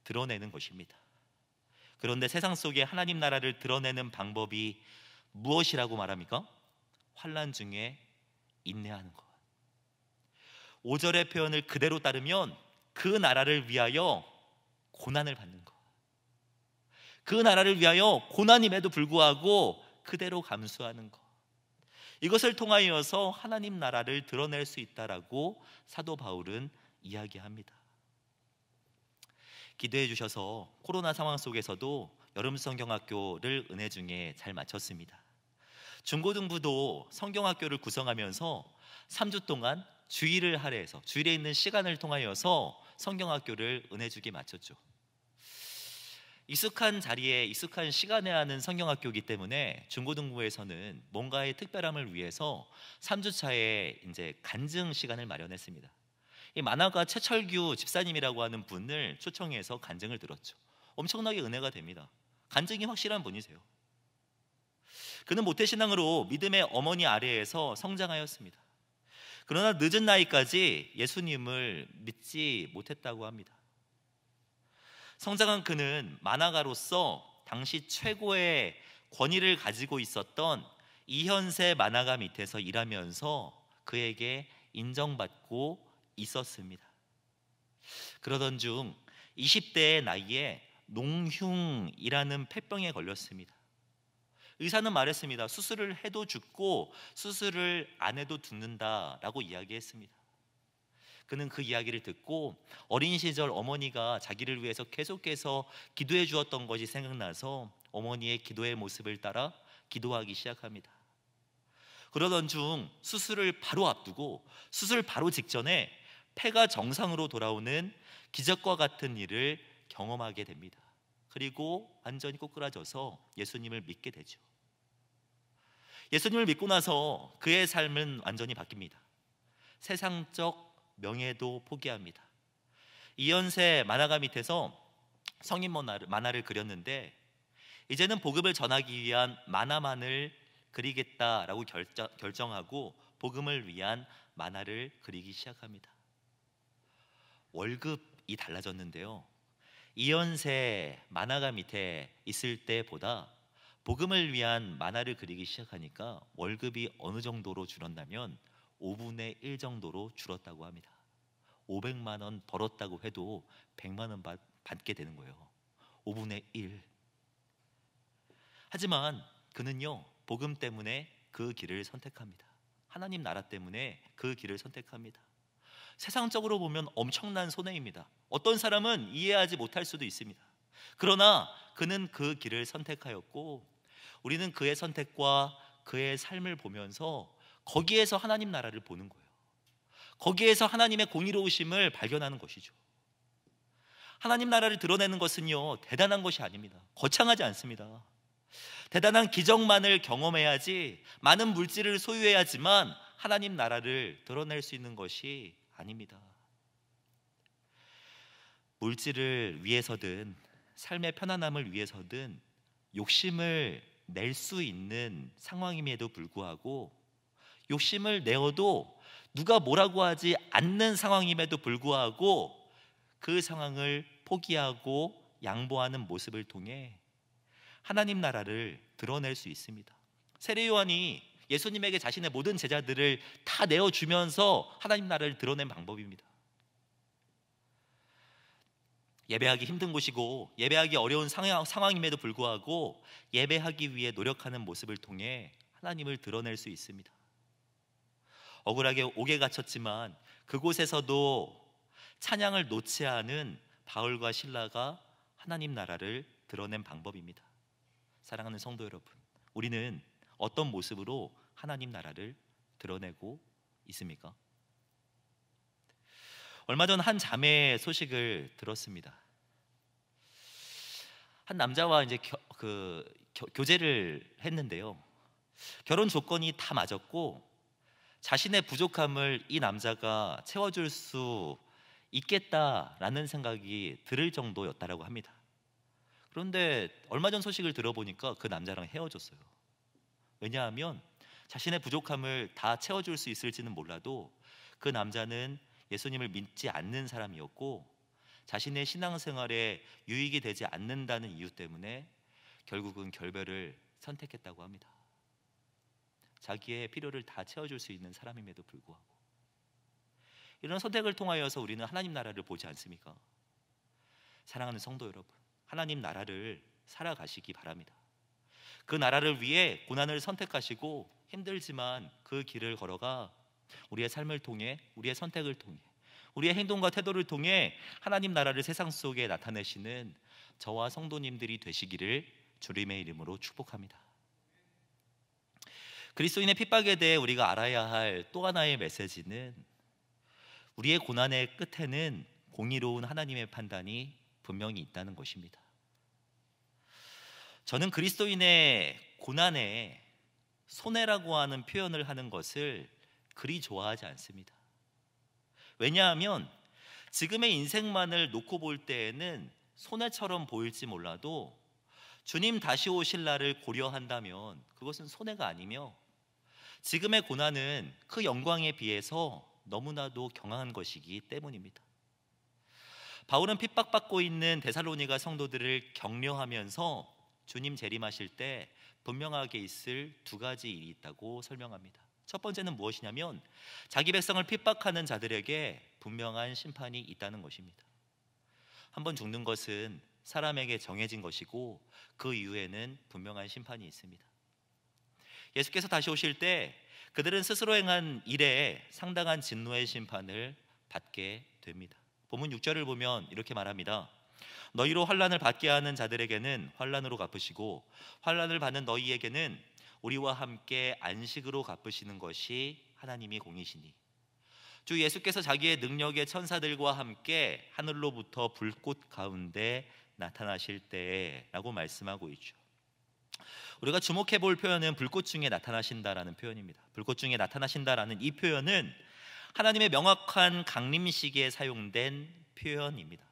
드러내는 것입니다. 그런데 세상 속에 하나님 나라를 드러내는 방법이 무엇이라고 말합니까? 환난 중에 인내하는 것. 5절의 표현을 그대로 따르면 그 나라를 위하여 고난을 받는 것, 그 나라를 위하여 고난임에도 불구하고 그대로 감수하는 것, 이것을 통하여서 하나님 나라를 드러낼 수 있다라고 사도 바울은 이야기합니다. 기도해 주셔서 코로나 상황 속에서도 여름 성경학교를 은혜 중에 잘 마쳤습니다. 중고등부도 성경학교를 구성하면서 3주 동안 주일을 할애해서 주일에 있는 시간을 통하여서 성경학교를 은혜 주게 마쳤죠. 익숙한 자리에 익숙한 시간에 하는 성경학교이기 때문에 중고등부에서는 뭔가의 특별함을 위해서 3주 차에 이제 간증 시간을 마련했습니다. 이 만화가 최철규 집사님이라고 하는 분을 초청해서 간증을 들었죠. 엄청나게 은혜가 됩니다. 간증이 확실한 분이세요. 그는 모태신앙으로 믿음의 어머니 아래에서 성장하였습니다. 그러나 늦은 나이까지 예수님을 믿지 못했다고 합니다. 성장한 그는 만화가로서 당시 최고의 권위를 가지고 있었던 이현세 만화가 밑에서 일하면서 그에게 인정받고 있었습니다. 그러던 중 20대의 나이에 농흉이라는 폐병에 걸렸습니다. 의사는 말했습니다. 수술을 해도 죽고 수술을 안 해도 죽는다라고 이야기했습니다. 그는 그 이야기를 듣고 어린 시절 어머니가 자기를 위해서 계속해서 기도해 주었던 것이 생각나서 어머니의 기도의 모습을 따라 기도하기 시작합니다. 그러던 중 수술을 바로 앞두고 수술 바로 직전에 폐가 정상으로 돌아오는 기적과 같은 일을 경험하게 됩니다. 그리고 완전히 꼬꾸라져서 예수님을 믿게 되죠. 예수님을 믿고 나서 그의 삶은 완전히 바뀝니다. 세상적 명예도 포기합니다. 이현세 만화가 밑에서 성인 만화를 그렸는데 이제는 복음을 전하기 위한 만화만을 그리겠다라고 결정하고 복음을 위한 만화를 그리기 시작합니다. 월급이 달라졌는데요, 이현세 만화가 밑에 있을 때보다 복음을 위한 만화를 그리기 시작하니까 월급이 어느 정도로 줄었냐면 5분의 1 정도로 줄었다고 합니다. 500만 원 벌었다고 해도 100만 원 받게 되는 거예요. 5분의 1. 하지만 그는요, 복음 때문에 그 길을 선택합니다. 하나님 나라 때문에 그 길을 선택합니다. 세상적으로 보면 엄청난 손해입니다. 어떤 사람은 이해하지 못할 수도 있습니다. 그러나 그는 그 길을 선택하였고, 우리는 그의 선택과 그의 삶을 보면서 거기에서 하나님 나라를 보는 거예요. 거기에서 하나님의 공의로우심을 발견하는 것이죠. 하나님 나라를 드러내는 것은요, 대단한 것이 아닙니다. 거창하지 않습니다. 대단한 기적만을 경험해야지, 많은 물질을 소유해야지만 하나님 나라를 드러낼 수 있는 것이 아닙니다. 물질을 위해서든 삶의 편안함을 위해서든 욕심을 낼 수 있는 상황임에도 불구하고, 욕심을 내어도 누가 뭐라고 하지 않는 상황임에도 불구하고 그 상황을 포기하고 양보하는 모습을 통해 하나님 나라를 드러낼 수 있습니다. 세례 요한이 예수님에게 자신의 모든 제자들을 다 내어주면서 하나님 나라를 드러낸 방법입니다. 예배하기 힘든 곳이고 예배하기 어려운 상황임에도 불구하고 예배하기 위해 노력하는 모습을 통해 하나님을 드러낼 수 있습니다. 억울하게 옥에 갇혔지만 그곳에서도 찬양을 놓지 않은 바울과 실라가 하나님 나라를 드러낸 방법입니다. 사랑하는 성도 여러분, 우리는 어떤 모습으로 하나님 나라를 드러내고 있습니까? 얼마 전 한 자매의 소식을 들었습니다. 한 남자와 이제 교제를 했는데요. 결혼 조건이 다 맞았고 자신의 부족함을 이 남자가 채워줄 수 있겠다라는 생각이 들 정도였다라고 합니다. 그런데 얼마 전 소식을 들어보니까 그 남자랑 헤어졌어요. 왜냐하면 자신의 부족함을 다 채워줄 수 있을지는 몰라도 그 남자는 예수님을 믿지 않는 사람이었고 자신의 신앙생활에 유익이 되지 않는다는 이유 때문에 결국은 결별을 선택했다고 합니다. 자기의 필요를 다 채워줄 수 있는 사람임에도 불구하고 이런 선택을 통하여서 우리는 하나님 나라를 보지 않습니까? 사랑하는 성도 여러분, 하나님 나라를 살아가시기 바랍니다. 그 나라를 위해 고난을 선택하시고 힘들지만 그 길을 걸어가 우리의 삶을 통해, 우리의 선택을 통해, 우리의 행동과 태도를 통해 하나님 나라를 세상 속에 나타내시는 저와 성도님들이 되시기를 주님의 이름으로 축복합니다. 그리스도인의 핍박에 대해 우리가 알아야 할 또 하나의 메시지는 우리의 고난의 끝에는 공의로운 하나님의 판단이 분명히 있다는 것입니다. 저는 그리스도인의 고난에 손해라고 하는 표현을 하는 것을 그리 좋아하지 않습니다. 왜냐하면 지금의 인생만을 놓고 볼 때에는 손해처럼 보일지 몰라도 주님 다시 오실 날을 고려한다면 그것은 손해가 아니며 지금의 고난은 그 영광에 비해서 너무나도 경한 것이기 때문입니다. 바울은 핍박받고 있는 데살로니가 성도들을 격려하면서 주님 재림하실 때 분명하게 있을 두 가지 일이 있다고 설명합니다. 첫 번째는 무엇이냐면 자기 백성을 핍박하는 자들에게 분명한 심판이 있다는 것입니다. 한번 죽는 것은 사람에게 정해진 것이고 그 이후에는 분명한 심판이 있습니다. 예수께서 다시 오실 때 그들은 스스로 행한 일에 상당한 진노의 심판을 받게 됩니다. 본문 6절을 보면 이렇게 말합니다. 너희로 환난을 받게 하는 자들에게는 환난으로 갚으시고 환난을 받는 너희에게는 우리와 함께 안식으로 갚으시는 것이 하나님의 공이시니 주 예수께서 자기의 능력의 천사들과 함께 하늘로부터 불꽃 가운데 나타나실 때에 라고 말씀하고 있죠. 우리가 주목해 볼 표현은 불꽃 중에 나타나신다라는 표현입니다. 불꽃 중에 나타나신다라는 이 표현은 하나님의 명확한 강림식에 사용된 표현입니다.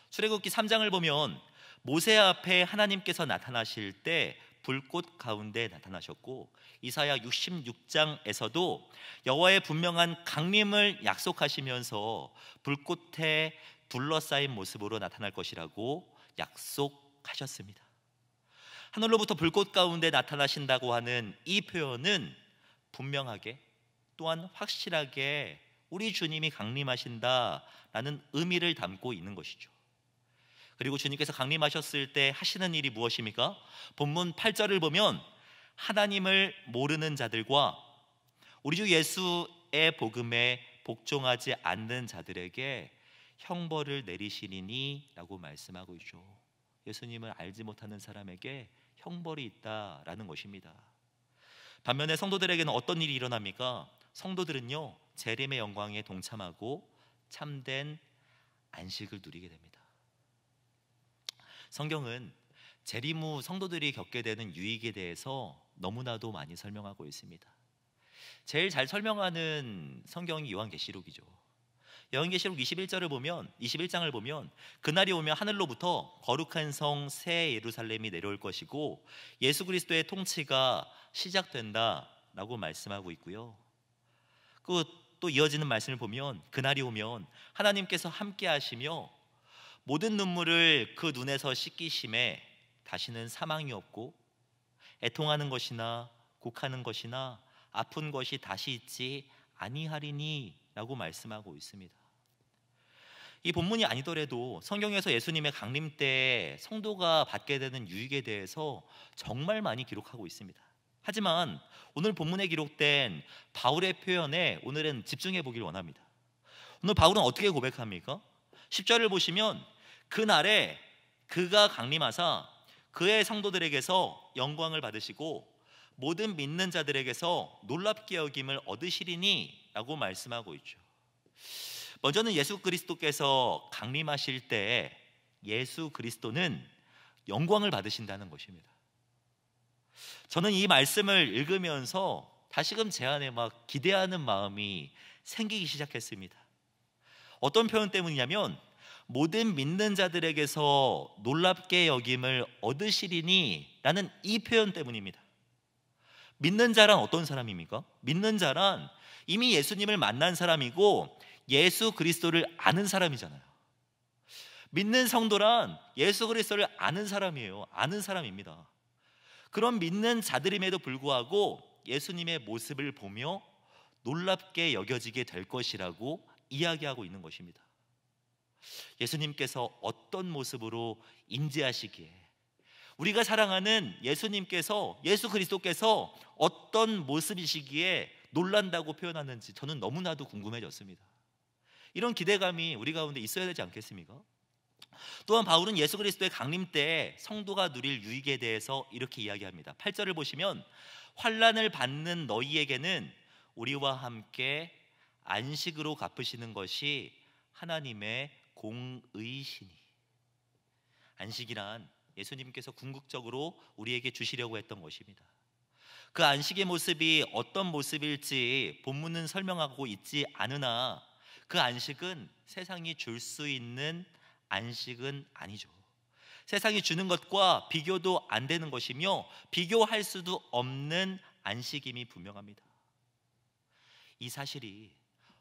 출애굽기 3장을 보면 모세 앞에 하나님께서 나타나실 때 불꽃 가운데 나타나셨고 이사야 66장에서도 여호와의 분명한 강림을 약속하시면서 불꽃에 둘러싸인 모습으로 나타날 것이라고 약속하셨습니다. 하늘로부터 불꽃 가운데 나타나신다고 하는 이 표현은 분명하게 또한 확실하게 우리 주님이 강림하신다라는 의미를 담고 있는 것이죠. 그리고 주님께서 강림하셨을 때 하시는 일이 무엇입니까? 본문 8절을 보면 하나님을 모르는 자들과 우리 주 예수의 복음에 복종하지 않는 자들에게 형벌을 내리시리니 라고 말씀하고 있죠. 예수님을 알지 못하는 사람에게 형벌이 있다라는 것입니다. 반면에 성도들에게는 어떤 일이 일어납니까? 성도들은요 재림의 영광에 동참하고 참된 안식을 누리게 됩니다. 성경은 재림 후 성도들이 겪게 되는 유익에 대해서 너무나도 많이 설명하고 있습니다. 제일 잘 설명하는 성경이 요한계시록이죠. 요한계시록 21장을 보면 그날이 오면 하늘로부터 거룩한 성 새 예루살렘이 내려올 것이고 예수 그리스도의 통치가 시작된다라고 말씀하고 있고요. 또 이어지는 말씀을 보면 그날이 오면 하나님께서 함께 하시며 모든 눈물을 그 눈에서 씻기심에 다시는 사망이 없고 애통하는 것이나 곡하는 것이나 아픈 것이 다시 있지 아니하리니 라고 말씀하고 있습니다. 이 본문이 아니더라도 성경에서 예수님의 강림 때 성도가 받게 되는 유익에 대해서 정말 많이 기록하고 있습니다. 하지만 오늘 본문에 기록된 바울의 표현에 오늘은 집중해 보길 원합니다. 오늘 바울은 어떻게 고백합니까? 10절을 보시면 그날에 그가 강림하사 그의 성도들에게서 영광을 받으시고 모든 믿는 자들에게서 놀랍게 여김을 얻으시리니 라고 말씀하고 있죠. 먼저는 예수 그리스도께서 강림하실 때 예수 그리스도는 영광을 받으신다는 것입니다. 저는 이 말씀을 읽으면서 다시금 제 안에 막 기대하는 마음이 생기기 시작했습니다. 어떤 표현 때문이냐면 모든 믿는 자들에게서 놀랍게 여김을 얻으시리니 라는 이 표현 때문입니다. 믿는 자란 어떤 사람입니까? 믿는 자란 이미 예수님을 만난 사람이고 예수 그리스도를 아는 사람이잖아요. 믿는 성도란 예수 그리스도를 아는 사람이에요. 아는 사람입니다. 그런 믿는 자들임에도 불구하고 예수님의 모습을 보며 놀랍게 여겨지게 될 것이라고 이야기하고 있는 것입니다. 예수님께서 어떤 모습으로 임재하시기에, 우리가 사랑하는 예수님께서, 예수 그리스도께서 어떤 모습이시기에 놀란다고 표현하는지 저는 너무나도 궁금해졌습니다. 이런 기대감이 우리 가운데 있어야 되지 않겠습니까? 또한 바울은 예수 그리스도의 강림 때 성도가 누릴 유익에 대해서 이렇게 이야기합니다. 8절을 보시면 환난을 받는 너희에게는 우리와 함께 안식으로 갚으시는 것이 하나님의 공의시니. 안식이란 예수님께서 궁극적으로 우리에게 주시려고 했던 것입니다. 그 안식의 모습이 어떤 모습일지 본문은 설명하고 있지 않으나 그 안식은 세상이 줄 수 있는 안식은 아니죠. 세상이 주는 것과 비교도 안 되는 것이며 비교할 수도 없는 안식임이 분명합니다. 이 사실이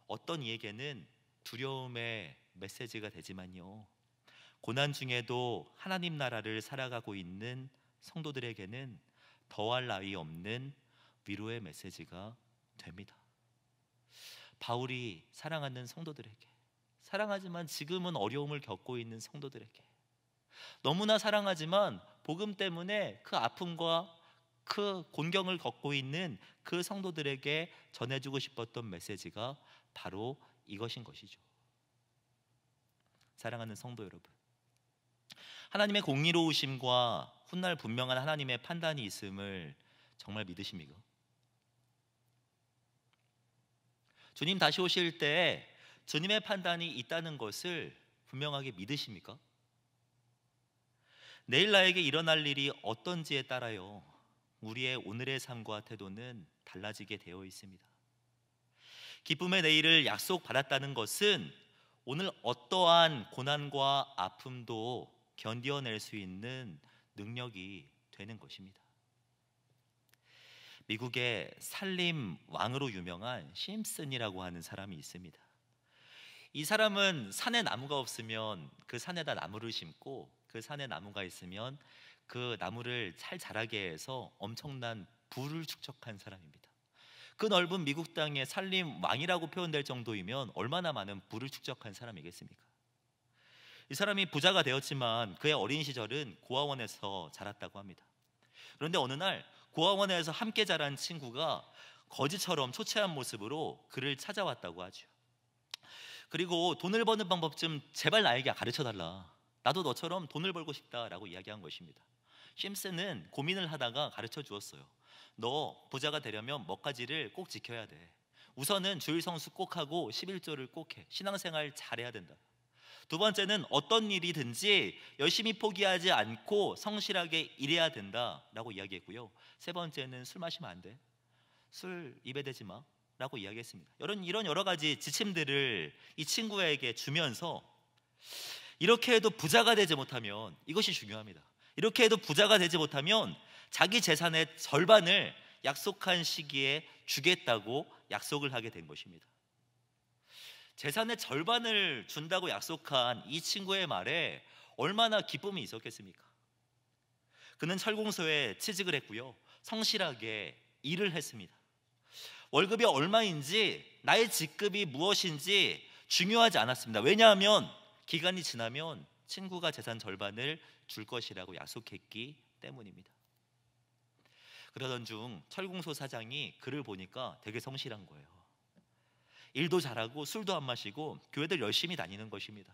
어떤 이에게는 두려움의 메시지가 되지만요, 고난 중에도 하나님 나라를 살아가고 있는 성도들에게는 더할 나위 없는 위로의 메시지가 됩니다. 바울이 사랑하는 성도들에게, 사랑하지만 지금은 어려움을 겪고 있는 성도들에게, 너무나 사랑하지만 복음 때문에 그 아픔과 그 곤경을 겪고 있는 그 성도들에게 전해주고 싶었던 메시지가 바로 이것인 것이죠. 사랑하는 성도 여러분, 하나님의 공의로우심과 훗날 분명한 하나님의 판단이 있음을 정말 믿으십니까? 주님 다시 오실 때 주님의 판단이 있다는 것을 분명하게 믿으십니까? 내일 나에게 일어날 일이 어떤지에 따라요, 우리의 오늘의 삶과 태도는 달라지게 되어 있습니다. 기쁨의 내일을 약속받았다는 것은 오늘 어떠한 고난과 아픔도 견뎌낼 수 있는 능력이 되는 것입니다. 미국의 살림 왕으로 유명한 심슨이라고 하는 사람이 있습니다. 이 사람은 산에 나무가 없으면 그 산에다 나무를 심고 그 산에 나무가 있으면 그 나무를 잘 자라게 해서 엄청난 부를 축적한 사람입니다. 그 넓은 미국 땅에 살림 왕이라고 표현될 정도이면 얼마나 많은 부를 축적한 사람이겠습니까? 이 사람이 부자가 되었지만 그의 어린 시절은 고아원에서 자랐다고 합니다. 그런데 어느 날 고아원에서 함께 자란 친구가 거지처럼 초췌한 모습으로 그를 찾아왔다고 하죠. 그리고 돈을 버는 방법 좀 제발 나에게 가르쳐달라, 나도 너처럼 돈을 벌고 싶다라고 이야기한 것입니다. 심슨은 고민을 하다가 가르쳐 주었어요. 너 부자가 되려면 몇 가지를 꼭 지켜야 돼. 우선은 주일 성수 꼭 하고 11조를 꼭 해. 신앙생활 잘해야 된다. 두 번째는 어떤 일이든지 열심히 포기하지 않고 성실하게 일해야 된다라고 이야기했고요. 세 번째는 술 마시면 안 돼. 술 입에 대지 마 라고 이야기했습니다. 이런 여러 가지 지침들을 이 친구에게 주면서, 이렇게 해도 부자가 되지 못하면, 이것이 중요합니다, 이렇게 해도 부자가 되지 못하면 자기 재산의 절반을 약속한 시기에 주겠다고 약속을 하게 된 것입니다. 재산의 절반을 준다고 약속한 이 친구의 말에 얼마나 기쁨이 있었겠습니까? 그는 철공소에 취직을 했고요, 성실하게 일을 했습니다. 월급이 얼마인지, 나의 직급이 무엇인지 중요하지 않았습니다. 왜냐하면 기간이 지나면 친구가 재산 절반을 줄 것이라고 약속했기 때문입니다. 그러던 중 철공소 사장이 그를 보니까 되게 성실한 거예요. 일도 잘하고 술도 안 마시고 교회들 열심히 다니는 것입니다.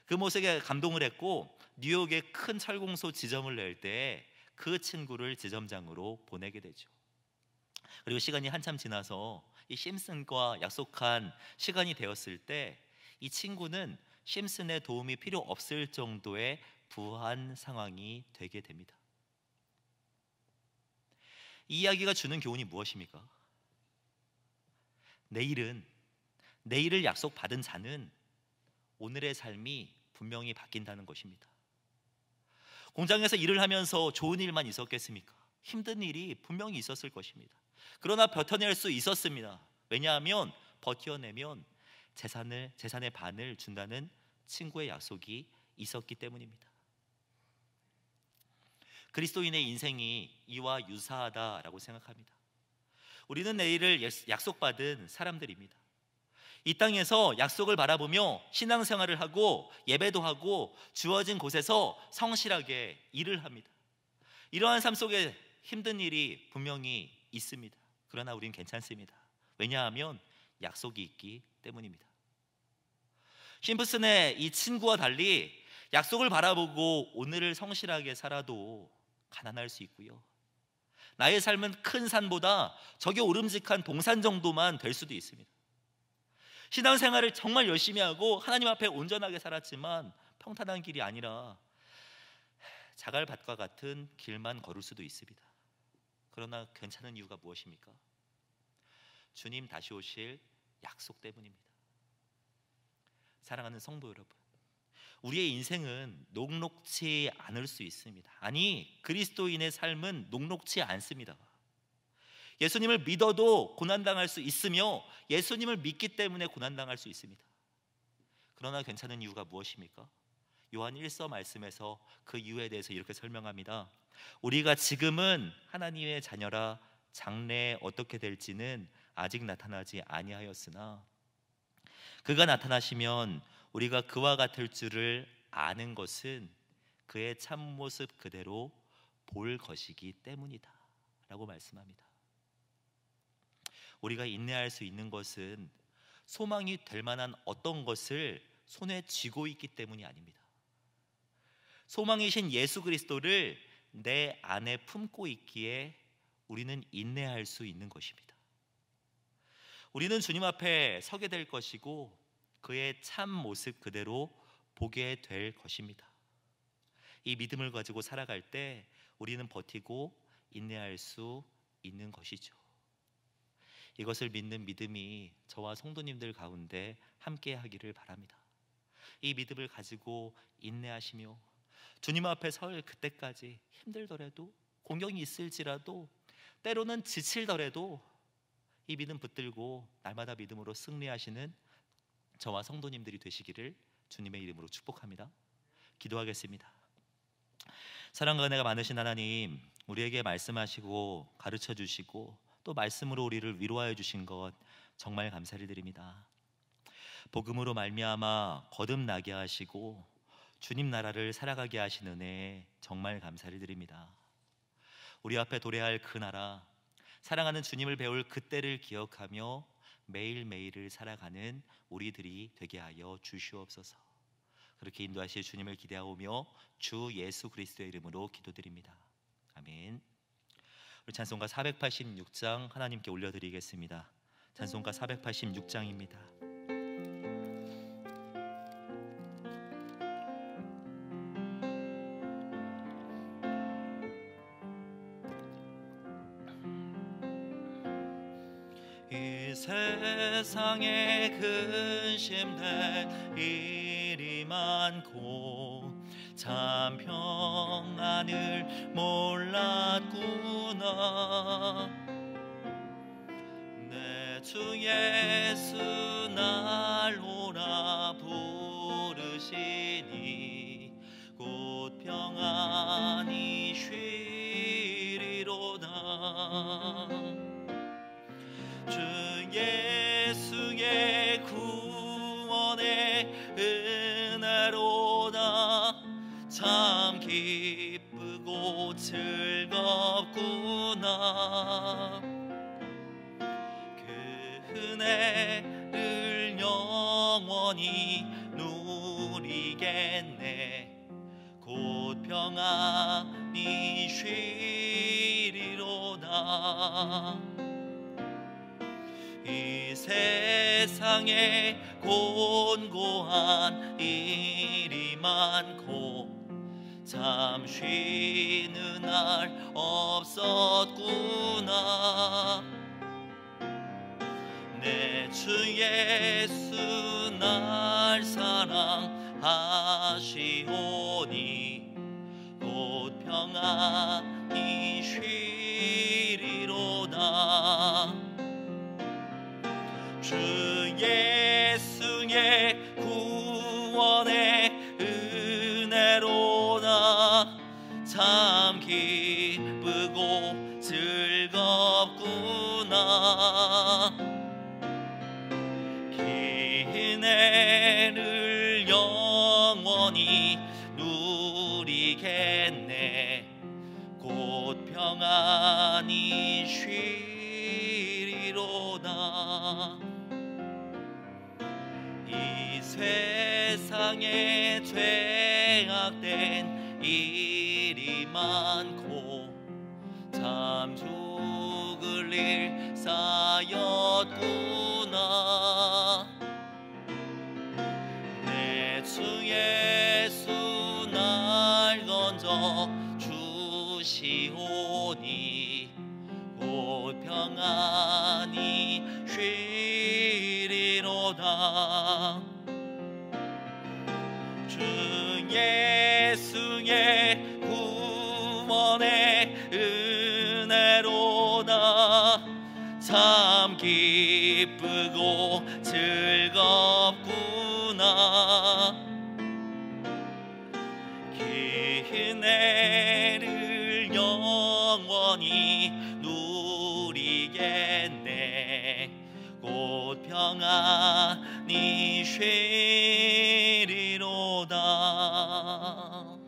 그 모습에 감동을 했고 뉴욕의 큰 철공소 지점을 낼 때 그 친구를 지점장으로 보내게 되죠. 그리고 시간이 한참 지나서 이 심슨과 약속한 시간이 되었을 때 이 친구는 심슨의 도움이 필요 없을 정도의 부한 상황이 되게 됩니다. 이 이야기가 주는 교훈이 무엇입니까? 내일을 약속받은 자는 오늘의 삶이 분명히 바뀐다는 것입니다. 공장에서 일을 하면서 좋은 일만 있었겠습니까? 힘든 일이 분명히 있었을 것입니다. 그러나 버텨낼 수 있었습니다. 왜냐하면 버텨내면 재산의 반을 준다는 친구의 약속이 있었기 때문입니다. 그리스도인의 인생이 이와 유사하다라고 생각합니다. 우리는 내일을 약속받은 사람들입니다. 이 땅에서 약속을 바라보며 신앙생활을 하고 예배도 하고 주어진 곳에서 성실하게 일을 합니다. 이러한 삶 속에 힘든 일이 분명히 있습니다. 그러나 우리는 괜찮습니다. 왜냐하면 약속이 있기 때문입니다. 심프슨의 이 친구와 달리 약속을 바라보고 오늘을 성실하게 살아도 가난할 수 있고요, 나의 삶은 큰 산보다 저기 오름직한 동산 정도만 될 수도 있습니다. 신앙생활을 정말 열심히 하고 하나님 앞에 온전하게 살았지만 평탄한 길이 아니라 자갈밭과 같은 길만 걸을 수도 있습니다. 그러나 괜찮은 이유가 무엇입니까? 주님 다시 오실 약속 때문입니다. 사랑하는 성도 여러분, 우리의 인생은 녹록지 않을 수 있습니다. 아니, 그리스도인의 삶은 녹록지 않습니다. 예수님을 믿어도 고난당할 수 있으며 예수님을 믿기 때문에 고난당할 수 있습니다. 그러나 괜찮은 이유가 무엇입니까? 요한 1서 말씀에서 그 이유에 대해서 이렇게 설명합니다. 우리가 지금은 하나님의 자녀라 장래에 어떻게 될지는 아직 나타나지 아니하였으나 그가 나타나시면 우리가 그와 같을 줄을 아는 것은 그의 참모습 그대로 볼 것이기 때문이다 라고 말씀합니다. 우리가 인내할 수 있는 것은 소망이 될 만한 어떤 것을 손에 쥐고 있기 때문이 아닙니다. 소망이신 예수 그리스도를 내 안에 품고 있기에 우리는 인내할 수 있는 것입니다. 우리는 주님 앞에 서게 될 것이고 그의 참 모습 그대로 보게 될 것입니다. 이 믿음을 가지고 살아갈 때 우리는 버티고 인내할 수 있는 것이죠. 이것을 믿는 믿음이 저와 성도님들 가운데 함께 하기를 바랍니다. 이 믿음을 가지고 인내하시며 주님 앞에 설 그때까지 힘들더라도 공경이 있을지라도 때로는 지칠더라도 이 믿음 붙들고 날마다 믿음으로 승리하시는 저와 성도님들이 되시기를 주님의 이름으로 축복합니다. 기도하겠습니다. 사랑과 은혜가 많으신 하나님, 우리에게 말씀하시고 가르쳐 주시고 또 말씀으로 우리를 위로하여 주신 것 정말 감사를 드립니다. 복음으로 말미암아 거듭나게 하시고 주님 나라를 살아가게 하신 은혜에 정말 감사를 드립니다. 우리 앞에 도래할 그 나라, 사랑하는 주님을 배울 그때를 기억하며 매일매일을 살아가는 우리들이 되게 하여 주시옵소서. 그렇게 인도하실 주님을 기대하오며 주 예수 그리스도의 이름으로 기도드립니다. 아멘. 우리 찬송가 486장 하나님께 올려드리겠습니다. 찬송가 486장입니다. 이 세상에 근심될 일이 많고 참 평안을 몰랐구나. 내 주 예수 나 영원히 누리겠네. 곧 평안히 쉬리로다. 이 세상에 곤고한 일이 많고 참 쉬는 날 없었구나. 내 주 예수 날 사랑하시오니 곧 평안히 쉬리로다. 주 예수의 구원의 은혜로다. 참 기쁘고 즐겁구나. 긴 해를 영원히 누리겠네. 곧 평안히 쉬리로다. 이 세상에 죄악된 일이 많고 참 죽을 일 쌓였구나. 내 주 예수 날 건져 주시오니 곧 평안히 쉬리로다. 주 예수의 구원의 은혜로다. 참 기쁘고 즐겁구나. 긴 해를 영원히 누리겠네. 곧 평안히 쉬리로다.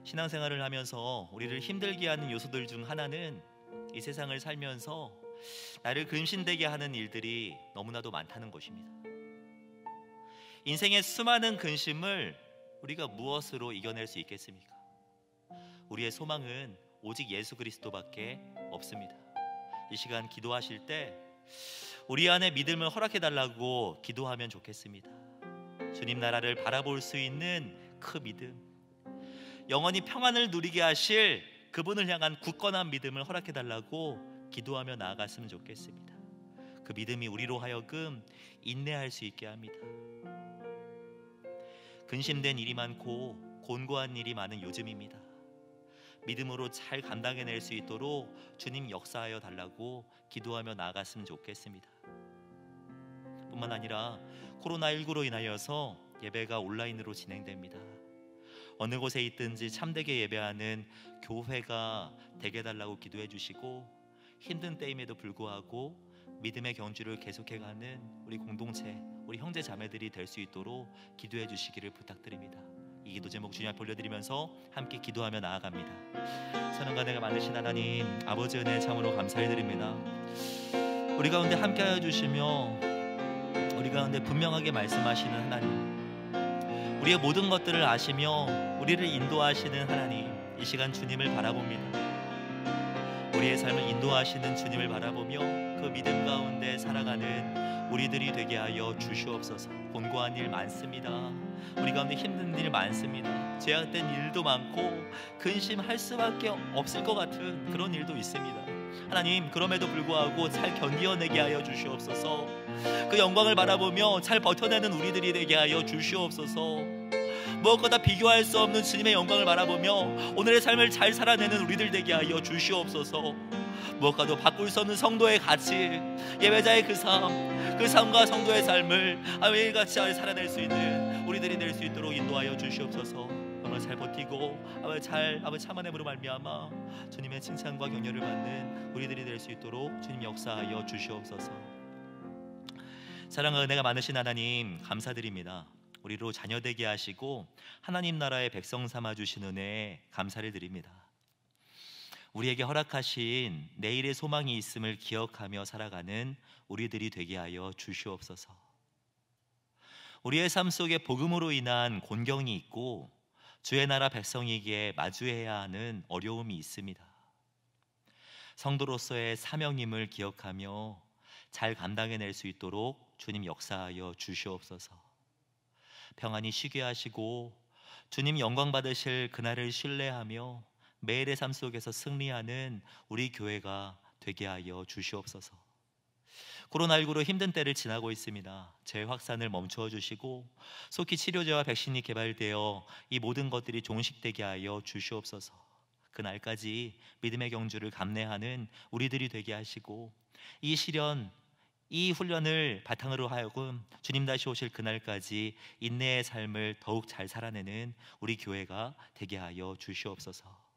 신앙생활을 하면서 우리를 힘들게 하는 요소들 중 하나는 이 세상을 살면서 나를 근심되게 하는 일들이 너무나도 많다는 것입니다. 인생의 수많은 근심을 우리가 무엇으로 이겨낼 수 있겠습니까? 우리의 소망은 오직 예수 그리스도밖에 없습니다. 이 시간 기도하실 때 우리 안에 믿음을 허락해 달라고 기도하면 좋겠습니다. 주님 나라를 바라볼 수 있는 그 믿음, 영원히 평안을 누리게 하실 그분을 향한 굳건한 믿음을 허락해 달라고 기도하며 나아갔으면 좋겠습니다. 그 믿음이 우리로 하여금 인내할 수 있게 합니다. 근심된 일이 많고 곤고한 일이 많은 요즘입니다. 믿음으로 잘 감당해낼 수 있도록 주님 역사하여 달라고 기도하며 나아갔으면 좋겠습니다. 뿐만 아니라 코로나19로 인하여서 예배가 온라인으로 진행됩니다. 어느 곳에 있든지 참되게 예배하는 교회가 되게 해달라고 기도해 주시고, 힘든 때임에도 불구하고 믿음의 경주를 계속해가는 우리 공동체, 우리 형제 자매들이 될 수 있도록 기도해 주시기를 부탁드립니다. 이 기도 제목 주님 앞에 올려드리면서 함께 기도하며 나아갑니다. 선한과 내가 만드신 하나님 아버지 은혜 참으로 감사해드립니다. 우리 가운데 함께하여 주시며 우리 가운데 분명하게 말씀하시는 하나님, 우리의 모든 것들을 아시며 우리를 인도하시는 하나님, 이 시간 주님을 바라봅니다. 우리의 삶을 인도하시는 주님을 바라보며 그 믿음 가운데 살아가는 우리들이 되게 하여 주시옵소서. 곤고한 일 많습니다. 우리 가운데 힘든 일 많습니다. 죄악된 일도 많고 근심할 수밖에 없을 것 같은 그런 일도 있습니다. 하나님, 그럼에도 불구하고 잘 견디어내게 하여 주시옵소서. 그 영광을 바라보며 잘 버텨내는 우리들이 되게 하여 주시옵소서. 무엇보다 비교할 수 없는 주님의 영광을 바라보며 오늘의 삶을 잘 살아내는 우리들 되게 하여 주시옵소서. 무엇과도 바꿀 수 없는 성도의 가치, 예배자의 그 삶과 성도의 삶을 매일같이 살아낼 수 있는 우리들이 될 수 있도록 인도하여 주시옵소서. 오늘 잘 버티고 잘 참아냄으로 말미암아 주님의 칭찬과 격려를 받는 우리들이 될 수 있도록 주님 역사하여 주시옵소서. 사랑과 은혜가 많으신 하나님 감사드립니다. 우리로 자녀되게 하시고 하나님 나라의 백성 삼아 주신 은혜에 감사를 드립니다. 우리에게 허락하신 내일의 소망이 있음을 기억하며 살아가는 우리들이 되게 하여 주시옵소서. 우리의 삶 속에 복음으로 인한 곤경이 있고 주의 나라 백성이기에 마주해야 하는 어려움이 있습니다. 성도로서의 사명임을 기억하며 잘 감당해낼 수 있도록 주님 역사하여 주시옵소서. 평안히 쉬게 하시고 주님 영광 받으실 그날을 신뢰하며 매일의 삶 속에서 승리하는 우리 교회가 되게 하여 주시옵소서. 코로나19로 힘든 때를 지나고 있습니다. 재확산을 멈춰 주시고 속히 치료제와 백신이 개발되어 이 모든 것들이 종식되게 하여 주시옵소서. 그날까지 믿음의 경주를 감내하는 우리들이 되게 하시고 이 시련, 이 훈련을 바탕으로 하여금 주님 다시 오실 그날까지 인내의 삶을 더욱 잘 살아내는 우리 교회가 되게 하여 주시옵소서.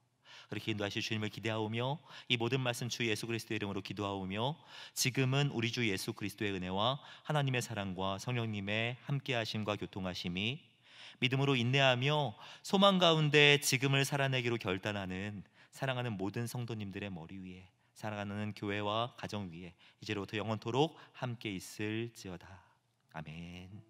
그렇게 인도하실 주님을 기대하오며 이 모든 말씀 주 예수 그리스도의 이름으로 기도하오며 지금은 우리 주 예수 그리스도의 은혜와 하나님의 사랑과 성령님의 함께하심과 교통하심이 믿음으로 인내하며 소망 가운데 지금을 살아내기로 결단하는 사랑하는 모든 성도님들의 머리 위에, 사랑하는 교회와 가정 위에 이제로부터 영원토록 함께 있을지어다. 아멘.